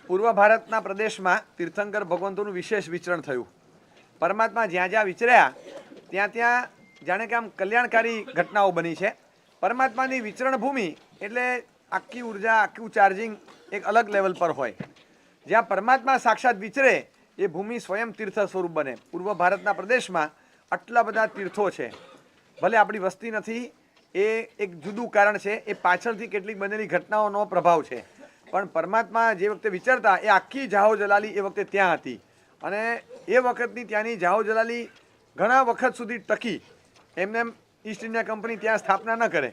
પૂર્વ ભારતના પ્રદેશમાં તીર્થંકર ભગવંતોનું વિશેષ વિચરણ થયું. પરમાત્મા જ્યાં જ્યાં વિચર્યા ત્યાં ત્યાં જાણે કે આમ કલ્યાણકારી ઘટનાઓ બની છે. પરમાત્માની વિચરણ ભૂમિ એટલે આખી ઉર્જા, આખું ચાર્જિંગ એક અલગ લેવલ પર હોય. જ્યાં પરમાત્મા સાક્ષાત વિચરે એ ભૂમિ સ્વયં તીર્થ સ્વરૂપ બને. પૂર્વ ભારતના પ્રદેશમાં આટલા બધા તીર્થો છે. ભલે આપણી વસ્તી નથી, એ એક જુદું કારણ છે, એ પાછળથી કેટલીક બનેલી ઘટનાઓનો પ્રભાવ છે. પણ પરમાત્મા જે વખતે વિચારતા એ આખી જાહો જલાલી એ વખતે ત્યાં હતી અને એ વખતની ત્યાંની જાહો જલાલી ઘણા વખત સુધી ટકી. એમને એમ ઈસ્ટ ઇન્ડિયા કંપની ત્યાં સ્થાપના ન કરે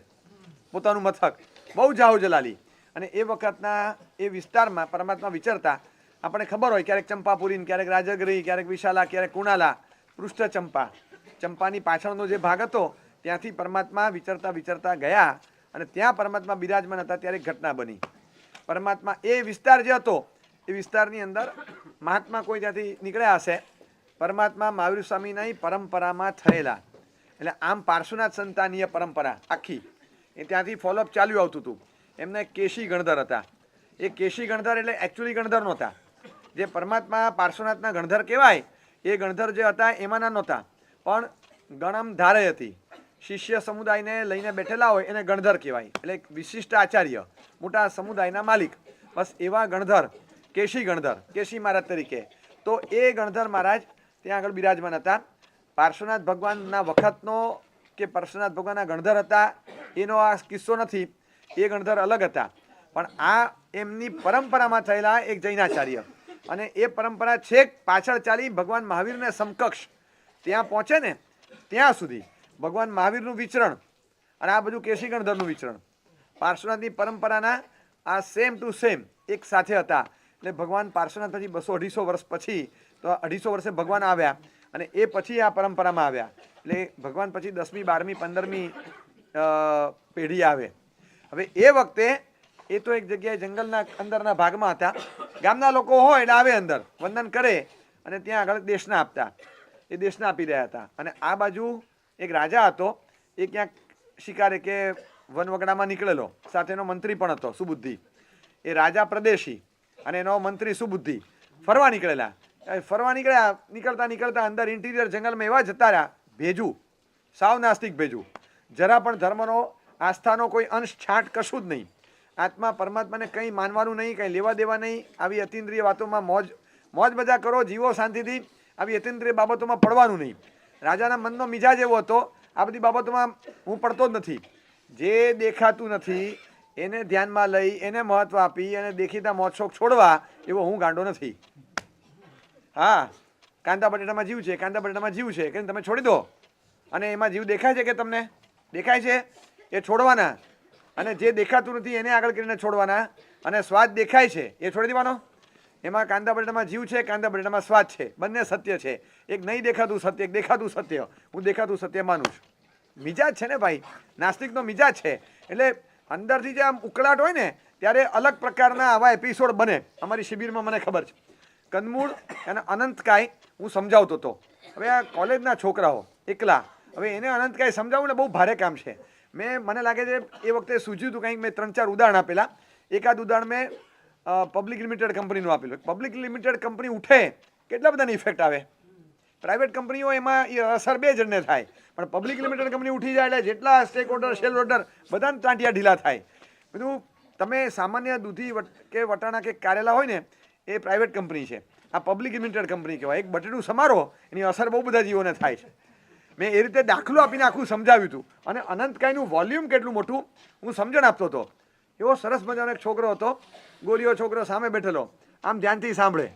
પોતાનું મથક, બહુ જાહો જલાલી. અને એ વખતના એ વિસ્તારમાં પરમાત્મા વિચારતા. આપણે ખબર હોય ક્યારેક ચંપાપુરી, ક્યારેક રાજગરી, ક્યારેક વિશાલા, ક્યારેક કુણાલા, પૃષ્ઠ ચંપા. ચંપાની પાછળનો જે ભાગ હતો ત્યાંથી પરમાત્મા વિચરતા વિચરતા ગયા અને ત્યાં પરમાત્મા બિરાજમાન હતા. ત્યારે ઘટના બની. પરમાત્મા એ વિસ્તાર જે હતો એ વિસ્તારની અંદર મહાત્મા કોઈ ત્યાંથી નીકળ્યા હશે. પરમાત્મા મહાવીર સ્વામીની પરંપરામાં થયેલા, એટલે આમ પાર્શ્વનાથ સંતાનીય પરંપરા આખી એ ત્યાંથી ફોલોઅપ ચાલ્યું આવતું હતું. એમને કેશી ગણધર હતા. એ કેશી ગણધર એટલે એકચ્યુઅલી ગણધર નહોતા. જે પરમાત્મા પાર્શ્વનાથના ગણધર કહેવાય એ ગણધર જે હતા એમાંના નહોતા, પણ ગણમ ધારે હતી. શિષ્ય સમુદાયને લઈને બેઠેલા હોય એને ગણધર કહેવાય, એટલે એક વિશિષ્ટ આચાર્ય, મોટા સમુદાયના માલિક. બસ એવા ગણધર, કેશી ગણધર, કેશી મહારાજ તરીકે. તો એ ગણધર મહારાજ ત્યાં આગળ બિરાજમાન હતા. પાર્શ્વનાથ ભગવાનના વખતનો કે પાર્શ્વનાથ ભગવાનના ગણધર હતા એનો આ કિસ્સો નથી, એ ગણધર અલગ હતા. પણ આ એમની પરંપરામાં થયેલા એક જૈનાચાર્ય, અને એ પરંપરા છેક પાછળ ચાલી ભગવાન મહાવીરને સમકક્ષ ત્યાં પહોંચે ને ત્યાં સુધી ભગવાન મહાવીરનું વિચરણ અને આ બધું કેશી ગણધરનું વિચરણ પાર્શ્વનાથની પરંપરાના આ સેમ ટુ સેમ એક સાથે હતા. એટલે ભગવાન પાર્શ્વનાથ પછી 200-250 વર્ષ પછી, તો 250 વર્ષે ભગવાન આવ્યા અને એ પછી આ પરંપરામાં આવ્યા. એટલે ભગવાન પછી 10મી, 12મી, 15મી પેઢી આવે. હવે એ વખતે એ તો એક જગ્યાએ જંગલના અંદરના ભાગમાં હતા. ગામના લોકો હોય એટલે આવે અંદર, વંદન કરે અને ત્યાં આગળ દેશના આપતા. એ દેશના આપી રહ્યા હતા. અને આ બાજુ એક રાજા હતો, એ ક્યાંક શિકારે કે વનવગડામાં નીકળેલો, સાથે એનો મંત્રી પણ હતો સુબુદ્ધિ. એ રાજા પ્રદેશી અને એનો મંત્રી સુબુદ્ધિ ફરવા નીકળેલા. ફરવા નીકળતા નીકળતા અંદર ઇન્ટિરિયર જંગલમાં એવા જતા રહ્યા, ભેજું, સાવ નાસ્તિક ભેજું, જરા પણ ધર્મનો આસ્થાનો કોઈ અંશ છાંટ કશું જ નહીં. આત્મા પરમાત્માને કંઈ માનવાનું નહીં, કંઈ લેવા દેવા નહીં. આવી અતિન્દ્રિય વાતોમાં મોજ મજા કરો, જીવો શાંતિથી. આવી અતિન્દ્રિય બાબતોમાં પડવાનું નહીં. રાજાના મનનો મિજાજ એવો હતો, આ બધી બાબતોમાં હું પડતો જ નથી. જે દેખાતું નથી એને ધ્યાનમાં લઈ, એને મહત્વ આપી અને દેખીતા મોજશોખ છોડવા એવો હું ગાંડો નથી. હા, કાંદા બટેટામાં જીવ છે, કાંદા બટેટામાં જીવ છે કે તમે છોડી દો. અને એમાં જીવ દેખાય છે કે તમને દેખાય છે એ છોડવાના, અને જે દેખાતું નથી એને આગળ કરીને છોડવાના. અને સ્વાદ દેખાય છે એ છોડી દેવાનો. એમાં કાંદા બટેટામાં જીવ છે, કાંદા બટેટામાં સ્વાદ છે, બંને સત્ય છે. એક નહીં દેખાતું સત્ય, એક દેખાતું સત્ય. હું દેખાતું સત્ય માનું છું. મિજાજ છે ને ભાઈ, નાસ્તિકનો મિજાજ છે. એટલે અંદરથી જે આમ ઉકળાટ હોય ને ત્યારે અલગ પ્રકારના આવા એપિસોડ બને. અમારી શિબિરમાં મને ખબર છે, કંદમૂળ અને અનંતકાય હું સમજાવતો હતો. હવે આ કોલેજના છોકરાઓ એકલા, હવે એને અનંતકાય સમજાવવું ને બહુ ભારે કામ છે. મને લાગે છે એ વખતે સૂઝ્યું હતું કંઈક, મેં 3-4 ઉદાહરણ આપેલા. એકાદ ઉદાહરણ મેં પબ્લિક લિમિટેડ કંપનીનું આપેલું. પબ્લિક લિમિટેડ કંપની ઉઠે કેટલા બધાની ઇફેક્ટ આવે. પ્રાઇવેટ કંપનીઓ એમાં અસર બે જણને થાય, પણ પબ્લિક લિમિટેડ કંપની ઉઠી જાય એટલે જેટલા સ્ટેક હોલ્ડર, શેર હોલ્ડર બધાને ટાંટિયા ઢીલા થાય. બધું તમે સામાન્ય દૂધી કે વટાણા કે કારેલા હોય ને એ પ્રાઇવેટ કંપની છે, આ પબ્લિક લિમિટેડ કંપની કહેવાય. એક બટેટું સમારો એની અસર બહુ બધા જીવોને થાય છે. મેં એ રીતે દાખલો આપીને આખું સમજાવ્યું હતું. અને અનંતકાયનું વોલ્યુમ કેટલું મોટું હું સમજણ આપતો હતો. એવો સરસ મજાનો એક છોકરો હતો, ગોરીયો છોકરો, સામે બેઠેલો, આમ ધ્યાનથી સાંભળે.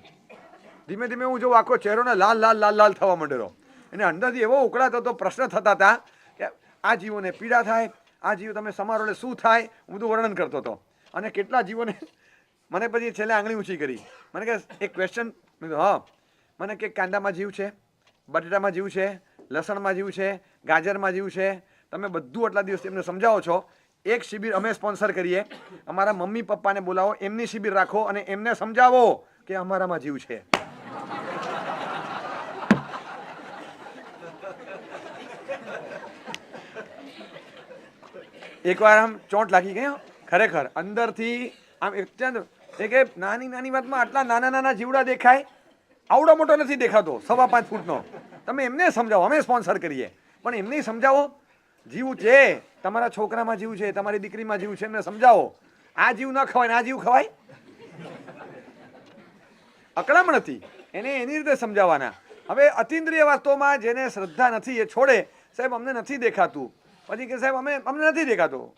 ધીમે ધીમે હું જોઉં આખો ચહેરોને લાલ લાલ લાલ લાલ થવા માંડેલો. એને અંદરથી એવો ઉકળાતો હતો, પ્રશ્ન થતા હતા કે આ જીવોને પીડા થાય, આ જીવ તમે સમારો એટલે શું થાય, હું બધું વર્ણન કરતો હતો. અને કેટલા જીવોને, મને પછી છેલ્લે આંગળી ઊંચી કરી. મને કે એક ક્વેશ્ચન, હા, મને કે કાંદામાં જીવ છે, બટેટામાં જીવ છે, લસણમાં જીવ છે, ગાજરમાં જીવ છે. તમે બધું આટલા દિવસ એમને સમજાવો છો. એક શિબિર અમે સ્પોન્સર કરીએ, અમારા મમ્મી પપ્પાને બોલાવો, એમની શિબિર રાખો અને એમને સમજાવો કે અમારામાં જીવ છે. એકવાર આમ ચોંટ લાગી ગઈ ખરેખર અંદરથી. આમ અત્યંત એ કે નાની નાની વાતમાં આટલા નાના નાના જીવડા દેખાય, આવડો મોટો નથી દેખાતો 5.5 ફૂટનો. તમે એમને સમજાવો, અમે સ્પોન્સર કરીએ, પણ એમને સમજાવો જીવ છે, તમારા છોકરામાં જીવ છે, તમારી દીકરીમાં જીવ છે, એમને સમજાવો આ જીવ ન ખવાય ને આ જીવ ખવાય. અકળામણ હતી એને એની રીતે સમજાવવાના. હવે અતિન્દ્રિય વાસ્તવમાં જેને શ્રદ્ધા નથી એ છોડે, સાહેબ અમને નથી દેખાતું, પછી કે સાહેબ અમને નથી દેખાતું,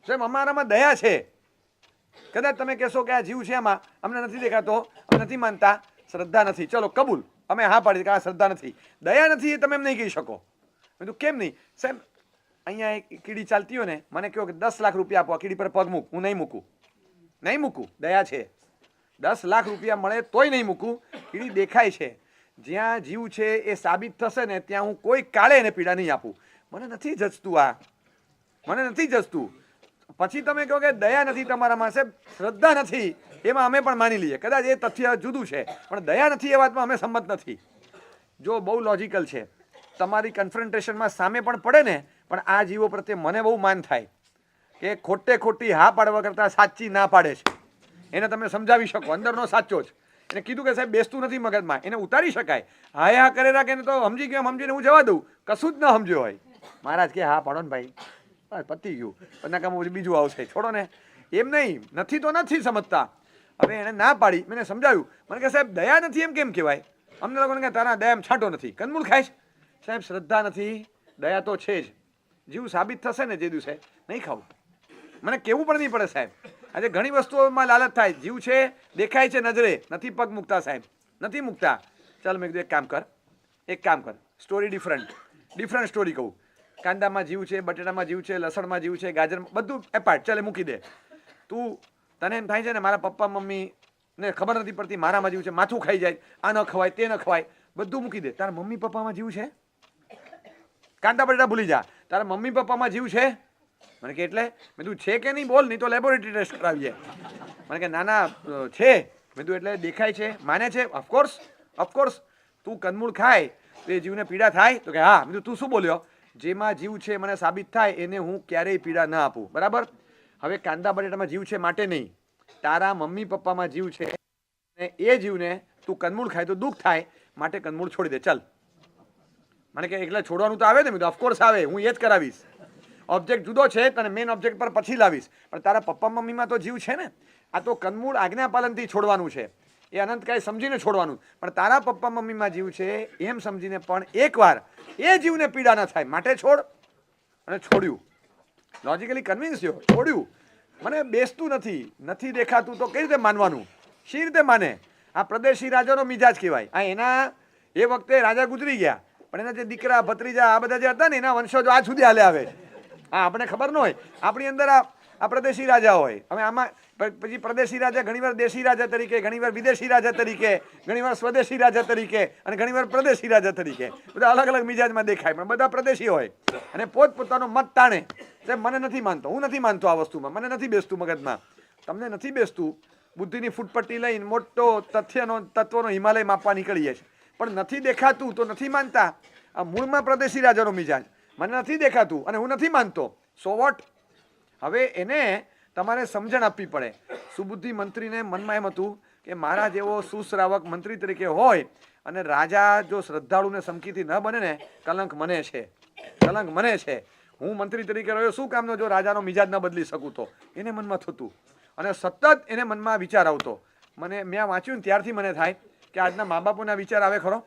સાહેબ અમારામાં દયા છે. કદાચ તમે કહેશો કે આ જીવ છે એમાં અમને નથી દેખાતો, અમે નથી માનતા, શ્રદ્ધા નથી, ચલો કબૂલ, અમે હા પાડી કે આ શ્રદ્ધા નથી, દયા નથી એ તમે એમ નહીં કહી શકો. મેં કીધું કેમ નહીં? સાહેબ અહીંયા એક કીડી ચાલતી હોય ને, મને કહો કે 10 લાખ રૂપિયા આપો, આ કીડી પર પગ મૂક, હું નહીં મૂકું, દયા છે. 10 લાખ રૂપિયા મળે તોય નહીં મૂકું. કીડી દેખાય છે, જ્યાં જીવ છે એ સાબિત થશે ને ત્યાં હું કોઈ કાળે એને પીડા નહીં આપું. મને નથી જચતું, આ મને નથી જચતું. પછી તમે કહો કે દયા નથી તમારામાં, સાહેબ શ્રદ્ધા નથી, એમાં અમે પણ માની લઈએ, કદાચ એ તથ્ય જુદું છે, પણ દયા નથી એ વાતમાં અમે સંમત નથી. જો બહુ લોજિકલ છે, તમારી કન્ફ્રન્ટેશનમાં સામે પણ પડે ને, પણ આ જીવો પ્રત્યે મને બહુ માન થાય કે ખોટી હા પાડવા કરતાં સાચી ના પાડે છે, એને તમે સમજાવી શકો, અંદરનો સાચો જ. એને કીધું કે સાહેબ બેસતું નથી મગજમાં, એને ઉતારી શકાય, હા કરે રાખે ને તો સમજી ગયો, સમજીને હું જવા દઉં, કશું જ ન સમજ્યો હોય. મહારાજ કે હા પાડો ને ભાઈ, પતી ગયું, પન્નાકામાં બીજું આવશે, છોડો ને. એમ નહીં, નથી તો નથી સમજતા. હવે એને ના પાડી, મેં સમજાવ્યું, મને કે સાહેબ દયા નથી એમ કેમ કહેવાય? અમને લોકોને કે તારા દયા છાંટો નથી, કંદમૂળ ખાઈશ. સાહેબ શ્રદ્ધા નથી, દયા તો છે જ, જીવ સાબિત થશે ને જે દિવસે નહીં ખાવું. મને કેવું પણ નહીં પડે સાહેબ. આજે ઘણી વસ્તુઓમાં લાલચ થાય, જીવ છે દેખાય છે નજરે, નથી પગ મૂકતા સાહેબ, નથી મૂકતા. ચાલ મેં કીધું એક કામ કર, સ્ટોરી ડિફરન્ટ સ્ટોરી કહું. કાંદામાં જીવ છે, બટેટામાં જીવ છે, લસણમાં જીવ છે, ગાજરમાં, બધું એપાર્ટ, ચાલે મૂકી દે. તને એમ થાય છે ને મારા પપ્પા મમ્મી ને ખબર નથી પડતી, મારામાં જીવ છે, માથું ખાઈ જાય, આ ન ખવાય તે ન ખવાય, બધું મૂકી દે. તારા મમ્મી પપ્પામાં જીવ છે? કાંદા બટેટા ભૂલી જા, તારા મમ્મી પપ્પામાં જીવ છે? મને કે એટલે? મેં તું છે કે નહીં બોલ, નહીં તો લેબોરેટરી ટેસ્ટ કરાવીએ. મને કે ના છે. મેં તું એટલે દેખાય છે, માને છે? ઓફકોર્સ. તું કંદમૂળ ખાય તો એ જીવને પીડા થાય? તો કે હા. મેં તું શું બોલ્યો? જેમાં જીવ છે મને સાબિત થાય એને હું ક્યારેય પીડા ના આપું, બરાબર? હવે કાંદા બટેટામાં જીવ છે માટે નહીં, તારા મમ્મી પપ્પામાં જીવ છે ને એ જીવને તું કંદમૂળ ખાય તો દુઃખ થાય, માટે કંદમૂળ છોડી દે, ચાલ. મને કે એટલે છોડવાનું તો આવે ને? મેં તો ઓફકોર્સ આવે, હું એ જ કરાવીશ. ઓબ્જેક્ટ જુદો છે, તને મેઇન ઓબ્જેક્ટ પર પછી લાવીશ, પણ તારા પપ્પા મમ્મીમાં તો જીવ છે ને. આ તો કંદમૂળ આજ્ઞાપાલનથી છોડવાનું છે, એ અનંતકાય સમજીને છોડવાનું, પણ તારા પપ્પા મમ્મીમાં જીવ છે એમ સમજીને પણ એકવાર એ જીવને પીડા ન થાય માટે છોડ. અને છોડ્યું, લોજિકલી કન્વિન્સ થયો, છોડ્યું. મને બેસતું નથી દેખાતું તો કઈ રીતે માનવાનું? શી રીતે માને? આ પ્રદેશી રાજાનો મિજાજ કહેવાય. આ એના એ વખતે રાજા ગુજરી ગયા, પણ એના જે દીકરા ભત્રીજા આ બધા જે હતા ને એના વંશજો આજ સુધી હાલે આવે. હા, આપણે ખબર ન હોય, આપણી અંદર આ પ્રદેશી રાજા હોય. હવે આમાં પછી પ્રદેશી રાજા ઘણીવાર દેશી રાજા તરીકે, ઘણીવાર વિદેશી રાજા તરીકે, ઘણીવાર સ્વદેશી રાજા તરીકે અને ઘણીવાર પ્રદેશી રાજા તરીકે, બધા અલગ અલગ મિજાજમાં દેખાય, પણ બધા પ્રદેશી હોય અને પોતપોતાનો મત તાણે. મને નથી માનતો, હું નથી માનતો આ વસ્તુમાં, મને નથી બેસતું મગજમાં. તમને નથી બેસતું, બુદ્ધિની ફૂટપટ્ટી લઈને મોટો તત્વનો હિમાલય માપવા નીકળીએ છીએ, પણ નથી દેખાતું તો નથી માનતા. આ મૂળમાં પ્રદેશી રાજાનો મિજાજ, મને નથી દેખાતું અને હું નથી માનતો, સો વોટ? હવે એને તમારે સમજણ આપવી પડે. સુબુદ્ધિ મંત્રીને મનમાં એમ હતું કે મારા જેવો સુશ્રાવક મંત્રી તરીકે હોય અને રાજા જો શ્રદ્ધાળુને સમકીથી ન બને ને, કલંક મને છે. હું મંત્રી તરીકે રહ્યો શું કામનો જો રાજાનો મિજાજ ન બદલી શકું તો? એને મનમાં થતું અને સતત એને મનમાં વિચાર આવતો. મેં વાંચ્યું ને ત્યારથી મને થાય કે આજના મા બાપોના વિચાર આવે ખરો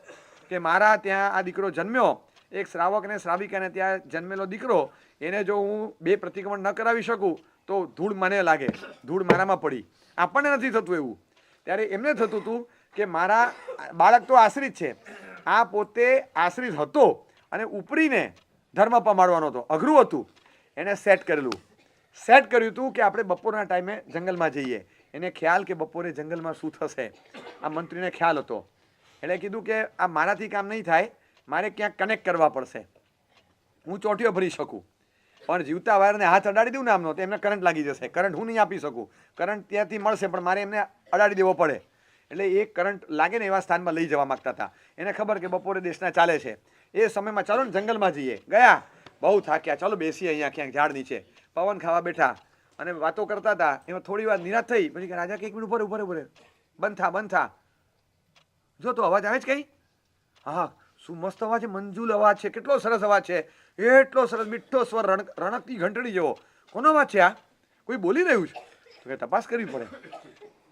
કે મારા ત્યાં આ દીકરો જન્મ્યો, એક શ્રાવક અને શ્રાવિકાને ત્યાં જન્મેલો દીકરો, એને જો હું 2 પ્રતિક્રમણ ન કરાવી શકું તો ધૂળ મને લાગે, ધૂળ મારામાં પડી. આપણને નથી થતું એવું. ત્યારે એમને થતું હતું કે મારા બાળક તો આશ્રિત છે, આ પોતે આશ્રિત હતો અને ઉપરીને ધર્મ પમાડવાનો હતો, અઘરું હતું. એને સેટ કર્યું હતું કે આપણે બપોરના ટાઈમે જંગલમાં જઈએ. એને ખ્યાલ કે બપોરે જંગલમાં શું થશે, આ મંત્રીને ખ્યાલ હતો. એટલે કીધું કે આ મારાથી કામ નહીં થાય, મારે ક્યાંક કનેક્ટ કરવા પડશે, હું ચોટીઓ ભરી શકું, પણ જીવતા વાયરને હાથ અડાડી દઉં ને આમનો તો એમને કરંટ લાગી જશે. કરંટ હું નહીં આપી શકું, કરંટ ત્યાંથી મળશે પણ મારે એમને અડાડી દેવો પડે. એટલે એ કરંટ લાગે ને એવા સ્થાનમાં લઈ જવા માગતા હતા. એને ખબર કે બપોરે દેશના ચાલે છે, એ સમયમાં ચાલો ને જંગલમાં જઈએ. ગયા, બહુ થાક્યા, ચાલો બેસીએ અહીંયા ક્યાંક ઝાડ નીચે, પવન ખાવા બેઠા. અને વાતો કરતા હતા. એમાં થોડી વાર નિરાશ થઈ, પછી રાજા કે 1 મિનિટ ઉભરે, બંધ થા. જો તો અવાજ આવે છે કઈ? હા, શું મસ્ત અવાજ છે, મંજુલ અવાજ છે, કેટલો સરસ અવાજ છે, એટલો સરસ મીઠો સ્વર, રણકતી ઘંટડી જેવો. કોનો અવાજ છે આ? કોઈ બોલી રહ્યું છે? તો કે તપાસ કરવી પડે.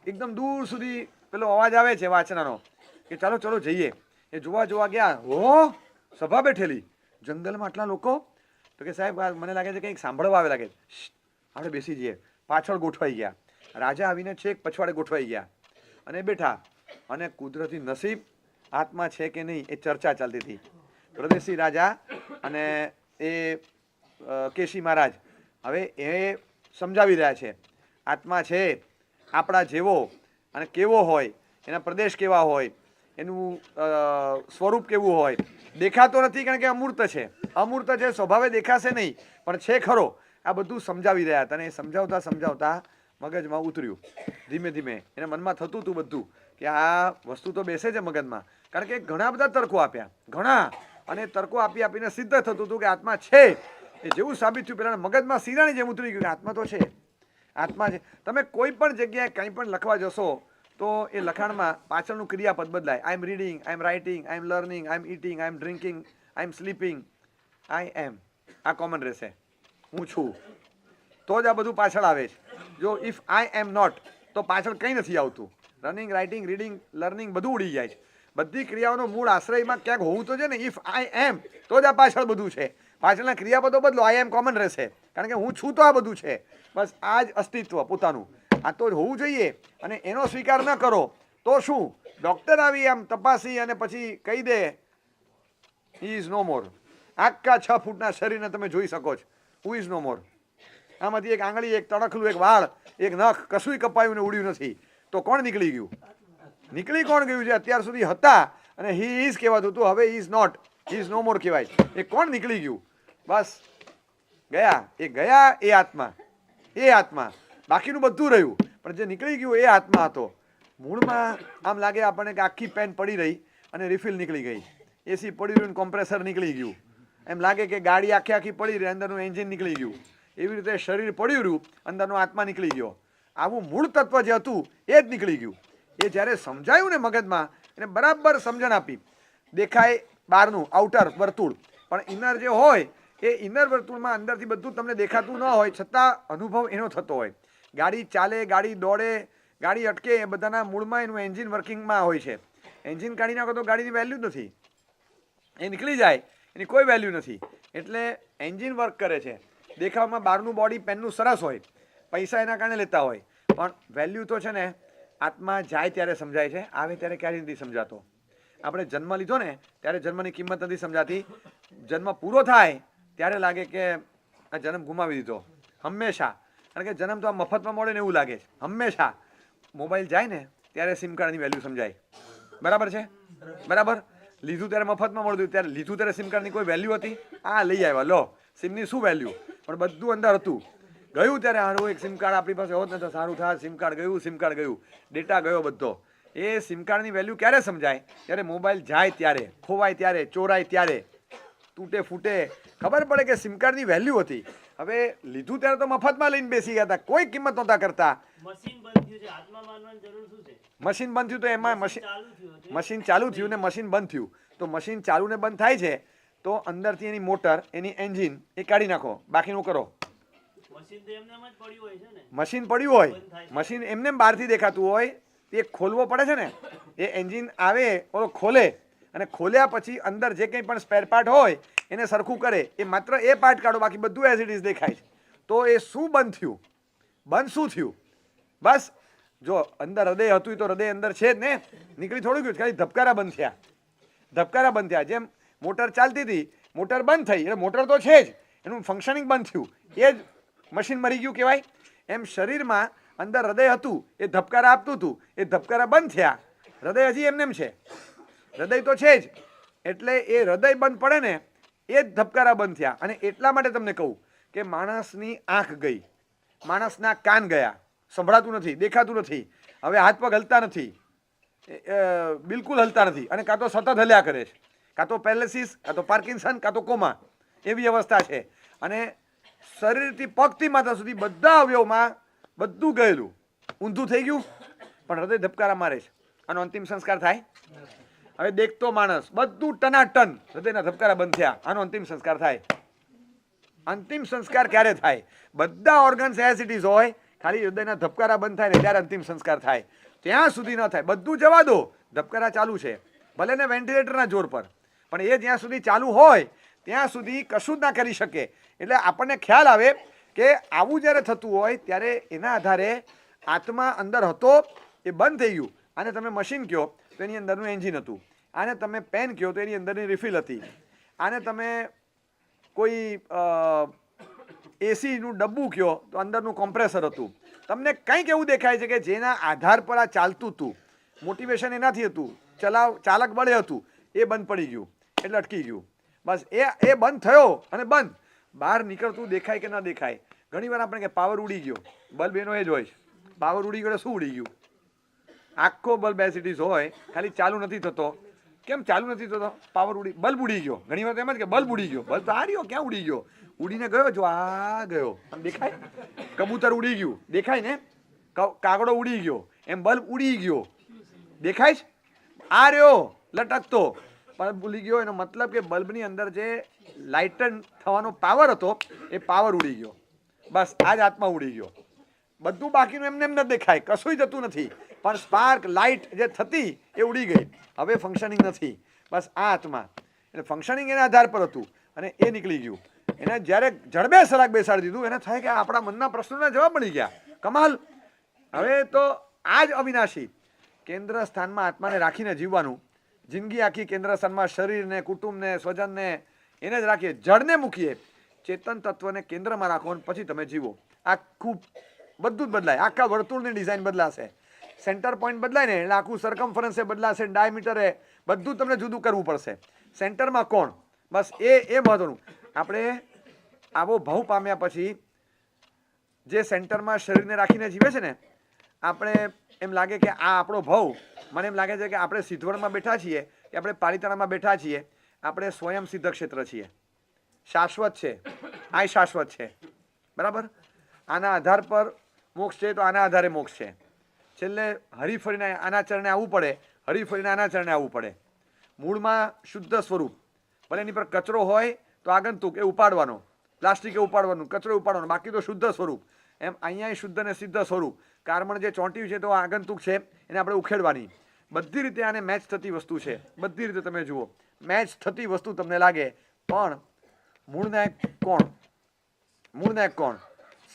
એકદમ દૂર સુધી પેલો અવાજ આવે છે વાચનાનો, કે ચાલો ચલો જઈએ. એ જોવા ગયા, હો સભા બેઠેલી, જંગલમાં આટલા લોકો. તો કે સાહેબ મને લાગે છે કંઈક સાંભળવા આવે લાગે. આપણે બેસી જઈએ. પાછળ ગોઠવાઈ ગયા. રાજા આવીને છેક પછવાડે ગોઠવાઈ ગયા અને બેઠા. અને કુદરતી નસીબ આત્મા છે કે નહીં એ ચર્ચા ચાલતી હતી. પ્રદેશી રાજા અને એ કેશી મહારાજ હવે એ સમજાવી રહ્યા છે આત્મા છે આપણા જેવો, અને કેવો હોય, એના પ્રદેશ કેવા હોય, એનું સ્વરૂપ કેવું હોય. દેખાતો નથી કારણ કે અમૂર્ત છે. અમૂર્ત છે, સ્વભાવે દેખાશે નહીં, પણ છે ખરો. આ બધું સમજાવી રહ્યા હતા. અને સમજાવતા મગજમાં ઉતર્યું. ધીમે ધીમે એના મનમાં થતું હતું બધું કે આ વસ્તુ તો બેસે છે મગજમાં, કારણ કે ઘણા બધા તર્કો આપ્યા, ઘણા. અને તર્કો આપીને સિદ્ધ થતું હતું કે આત્મા છે. એ જેવું સાબિત થયું, પેલા મગજમાં સિરાણી જેમ ઉતરી ગયું કે આત્મા તો છે, આત્મા છે. તમે કોઈ પણ જગ્યાએ કંઈ પણ લખવા જશો તો એ લખાણમાં પાછળનું ક્રિયાપદ બદલાય. I am reading, I am writing, I am learning, I am eating, I am drinking, I am sleeping, I am. આ કોમન રહેશે, હું છું. તો જ આ બધું પાછળ આવે છે. જો ઇફ આઈ એમ નોટ તો પાછળ કંઈ નથી આવતું. રનિંગ, રાઇટિંગ, રીડિંગ, લર્નિંગ બધું ઉડી જાય છે. બધી ક્રિયાઓનો મૂળ આશ્રયમાં ક્યાંક હોવું તો છે ને. ઇફ આઈ એમ તો જ આ પાછળ બધું છે. પાછળના ક્રિયાપદો બદલો, આઈ એમ કોમન રહેશે, કારણ કે હું છું તો આ બધું છે. બસ આ જ અસ્તિત્વ પોતાનું, આ તો હોવું જોઈએ. અને એનો સ્વીકાર ન કરો તો શું? ડૉક્ટર આવી આમ તપાસી અને પછી કહી દે હી ઇઝ નો મોર. આખા 6 ફૂટના શરીરને તમે જોઈ શકો છો. હુ ઇઝ નો મોર. આમાંથી એક આંગળી, એક તણખલું, એક વાળ, એક નખ કશુંય કપાયું ને ઉડ્યું નથી. તો કોણ નીકળી ગયું? નીકળી કોણ ગયું છે? અત્યાર સુધી હતા અને હી ઇઝ કહેવાતું હતું, હવે he is not, he is no more કહેવાય. એ કોણ નીકળી ગયું? બસ ગયા એ આત્મા, એ આત્મા. બાકીનું બધું રહ્યું, પણ જે નીકળી ગયું એ આત્મા હતો. મૂળમાં આમ લાગે આપણને કે આખી પેન પડી રહી અને રિફિલ નીકળી ગઈ. એસી પડી રહ્યું, કોમ્પ્રેસર નીકળી ગયું. એમ લાગે કે ગાડી આખી પડી રહી, અંદરનું એન્જિન નીકળી ગયું. એવી રીતે શરીર પડ્યું રહ્યું, અંદરનો આત્મા નીકળી ગયો. આવું મૂળ તત્વ જે હતું એ જ નીકળી ગયું. એ જ્યારે સમજાયું ને મગજમાં, એને બરાબર સમજણ આપી. દેખાય બહારનું આઉટર વર્તુળ, પણ ઇનર જે હોય એ ઇનર વર્તુળમાં અંદરથી બધું તમને દેખાતું ન હોય, છતાં અનુભવ એનો થતો હોય. ગાડી ચાલે, ગાડી દોડે, ગાડી અટકે, એ બધાના મૂળમાં એનું એન્જિન વર્કિંગમાં હોય છે. એન્જિન કાઢી નાખો તો ગાડીની વેલ્યુ જ નથી, એ નીકળી જાય, એની કોઈ વેલ્યુ નથી. એટલે એન્જિન વર્ક કરે છે. દેખાવમાં બહારનું બોડી પેનનું સરસ હોય, પૈસા એના કારણે લેતા હોય, પણ વેલ્યુ તો છે ને આત્મા જાય ત્યારે સમજાય છે, આવે ત્યારે ક્યારેય નથી સમજાતો. આપણે જન્મ લીધો ને ત્યારે જન્મની કિંમત નથી સમજાતી. જન્મ પૂરો થાય ત્યારે લાગે કે આ જન્મ ગુમાવી દીધો. હંમેશા, કારણ કે જન્મ તો આ મફતમાં મળે ને એવું લાગે છે. હંમેશા મોબાઈલ જાય ને ત્યારે સિમ કાર્ડની વેલ્યુ સમજાય. બરાબર છે? બરાબર. લીધું ત્યારે મફતમાં મળતું, ત્યારે લીધું ત્યારે સિમ કાર્ડની કોઈ વેલ્યુ હતી? આ લઈ આવ્યા, લો સિમની શું વેલ્યુ, પણ બધું અંદર હતું. ગયું ત્યારે હારું એક સિમ કાર્ડ આપણી પાસે હોત ને તો સારું થાય. સિમ કાર્ડ ગયું, ડેટા ગયો બધો. એ સિમ કાર્ડની વેલ્યુ ક્યારે સમજાય? ત્યારે મોબાઈલ જાય ત્યારે, ખોવાય ત્યારે, ચોરાય ત્યારે, તૂટે ફૂટે, ખબર પડે કે સિમ કાર્ડની વેલ્યુ હતી. હવે લીધું ત્યારે તો મફતમાં લઈને બેસી ગયા હતા, કોઈ કિંમત નહોતા કરતા. મશીન બંધ થયું તો એમાં મશીન ચાલુ થયું ને મશીન બંધ થયું. તો મશીન ચાલુ ને બંધ થાય છે તો અંદરથી એની મોટર, એની એન્જિન એ કાઢી નાખો, બાકીનું કરો. મશીન પડ્યું હોય, મશીન એમને બહારથી દેખાતું હોય, એ ખોલવો પડે છે ને. એ એન્જિન આવે, ઓલો ખોલે, અને ખોલ્યા પછી અંદર જે કંઈ પણ સ્પેર પાર્ટ હોય એને સરખું કરે. એ માત્ર એ પાર્ટ કાઢો, બાકી બધું એઝ ઇટ ઇઝ દેખાય છે. તો એ શું બંધ થયું? બંધ શું થયું? બસ જો અંદર હૃદય હતું તો હૃદય અંદર છે જ ને, નીકળી થોડું ગયું, ખાલી ધબકારા બંધ થયા. ધબકારા બંધ થયા. જેમ મોટર ચાલતી હતી, મોટર બંધ થઈ, એટલે મોટર તો છે જ, એનું ફંક્શનિંગ બંધ થયું, એ જ મશીન મરી ગયું કહેવાય. એમ શરીરમાં અંદર હૃદય હતું, એ ધબકારા આપતું હતું, એ ધબકારા બંધ થયા. હૃદય હજી એમને છે, હૃદય તો છે જ. એટલે એ હૃદય બંધ પડે ને એ જ ધબકારા બંધ થયા. અને એટલા માટે તમને કહું કે માણસની આંખ ગઈ, માણસના કાન ગયા, સંભળાતું નથી, દેખાતું નથી, હવે હાથ પગ હલતા નથી, બિલકુલ હલતા નથી, અને કાં તો સતત હલ્યા કરે છે, કાં તો પેરાલિસિસ, કાં તો પાર્કિન્સન, કાં તો કોમા, એવી અવસ્થા છે. અને શરીરથી પગથી માથા સુધી બધા અવયવમાં બધું ગયેલું, ઊંધું થઈ ગયું, પણ હૃદય ધબકારા મારે છે. આનો અંતિમ સંસ્કાર થાય? હવે દેખતો માણસ બધું ટનાટન, હૃદયના ધબકારા બંધ થયા, આનો અંતિમ સંસ્કાર થાય? અંતિમ સંસ્કાર ક્યારે થાય? બધા ઓર્ગન્સ એઝ ઇટ ઇઝ હોય, ખાલી હૃદયના ધબકારા બંધ થાય ને ત્યારે અંતિમ સંસ્કાર થાય. ત્યાં સુધી ન થાય. બધું જવા દો, ધબકારા ચાલુ છે, ભલે ને વેન્ટિલેટરના જોર પર, પણ એ જ્યાં સુધી ચાલુ હોય ત્યાં સુધી કશું જ ના કરી શકે. એટલે આપણને ખ્યાલ આવે કે આવું જ્યારે થતું હોય ત્યારે એના આધારે આત્મા અંદર હતો એ બંધ થઈ ગયું. આને તમે મશીન કહો તો એની અંદરનું એન્જિન હતું, આને તમે પેન કહો તો એની અંદરની રિફિલ હતી, આને તમે કોઈ એસીનું ડબ્બું કહો તો અંદરનું કોમ્પ્રેસર હતું. તમને કંઈક એવું દેખાય છે કે જેના આધાર પર આ ચાલતું હતું, મોટિવેશન એનાથી હતું, ચાલક બળે હતું, એ બંધ પડી ગયું એટલે અટકી ગયું. બસ એ બંધ થયો અને બંધ બહાર નીકળતું દેખાય કે ન દેખાય. ઘણી વાર આપણે કે પાવર ઉડી ગયો, બલ્બ એનો એ જ હોય છે. પાવર ઉડી ગયો શું ઉડી ગયું? આખો બલ્બ એઝ ઇટ ઇઝ હોય, ખાલી ચાલુ નથી થતો. કેમ ચાલુ નથી થતો? પાવર ઉડી, બલ્બ ઉડી ગયો. ઘણી વાર એમ જ કે બલ્બ ઉડી ગયો, બલ્બ તો આ રહ્યો, ક્યાં ઉડી ગયો? ઉડીને ગયો, જો આ ગયો, આમ દેખાય. કબૂતર ઉડી ગયું, દેખાય ને? કાગડો ઉડી ગયો, એમ બલ્બ ઉડી ગયો, દેખાય છે? આ રહ્યો લટકતો, બલ્બ ઉડી ગયો. એનો મતલબ કે બલ્બની અંદર જે લાઇટન થવાનો પાવર હતો એ પાવર ઉડી ગયો. બસ આ જ આત્મા ઉડી ગયો. બધું બાકીનું એમને એમ ન દેખાય, કશું જતું નથી, પણ સ્પાર્ક લાઇટ જે થતી એ ઉડી ગઈ, હવે ફંક્શનિંગ નથી. બસ આ આત્મા એટલે ફંક્શનિંગ એના આધાર પર હતું અને એ નીકળી ગયું. એને જ્યારે જડબે સરાગ બેસાડી દીધું, એને થાય કે આપણા મનના પ્રશ્નોના જવાબ મળી ગયા. કમાલ. હવે તો આ જ અવિનાશી કેન્દ્ર સ્થાનમાં આત્માને રાખીને જીવવાનું. જિંદગી આખી કેન્દ્ર સ્થાનમાં શરીરને, કુટુંબને, સ્વજનને એને જ રાખીએ, જડને મૂકીએ, ચેતન તત્વને કેન્દ્રમાં રાખો અને પછી તમે જીવો. આખું બધું જ બદલાય, આખા વર્તુળની ડિઝાઇન બદલાશે. સેન્ટર પોઈન્ટ બદલાય ને એટલે આખું સરકમફરન્સ બદલાશે, ડાયમીટરે બધું તમને જુદું કરવું પડશે. સેન્ટરમાં કોણ? બસ એ મહત્વનું. આપણે આવો ભાવ પામ્યા પછી જે સેન્ટરમાં શરીરને રાખીને જીવે છે ને, આપણે એમ લાગે કે આ આપણો ભાવ, મને એમ લાગે છે કે આપણે સિદ્ધવડમાં બેઠા છીએ કે આપણે પાલિતાણામાં બેઠા છીએ, આપણે સ્વયં સિદ્ધ ક્ષેત્ર છીએ. શાશ્વત છે, આ શાશ્વત છે, બરાબર. આના આધાર પર મોક્ષ છે તો આના આધારે મોક્ષ છે. છેલ્લે હરીફરીને આના ચરણે આવવું પડે, હરીફરીને આના ચરણે આવવું પડે. મૂળમાં શુદ્ધ સ્વરૂપ, ભલે એની પર કચરો હોય તો આગંતુક એ ઉપાડવાનો, પ્લાસ્ટિક એ ઉપાડવાનું, કચરો ઉપાડવાનો, બાકી તો શુદ્ધ સ્વરૂપ. એમ અહીંયા શુદ્ધ અને સિદ્ધ સ્વરૂપ. કાર્બન જે ચોંટ્યું છે તો આગંતુક છે, એને આપણે ઉખેડવાની. બધી રીતે આને મેચ થતી વસ્તુ છે, બધી રીતે તમે જુઓ મેચ થતી વસ્તુ તમને લાગે. પણ મૂળનાયક કોણ? મૂળનાયક કોણ?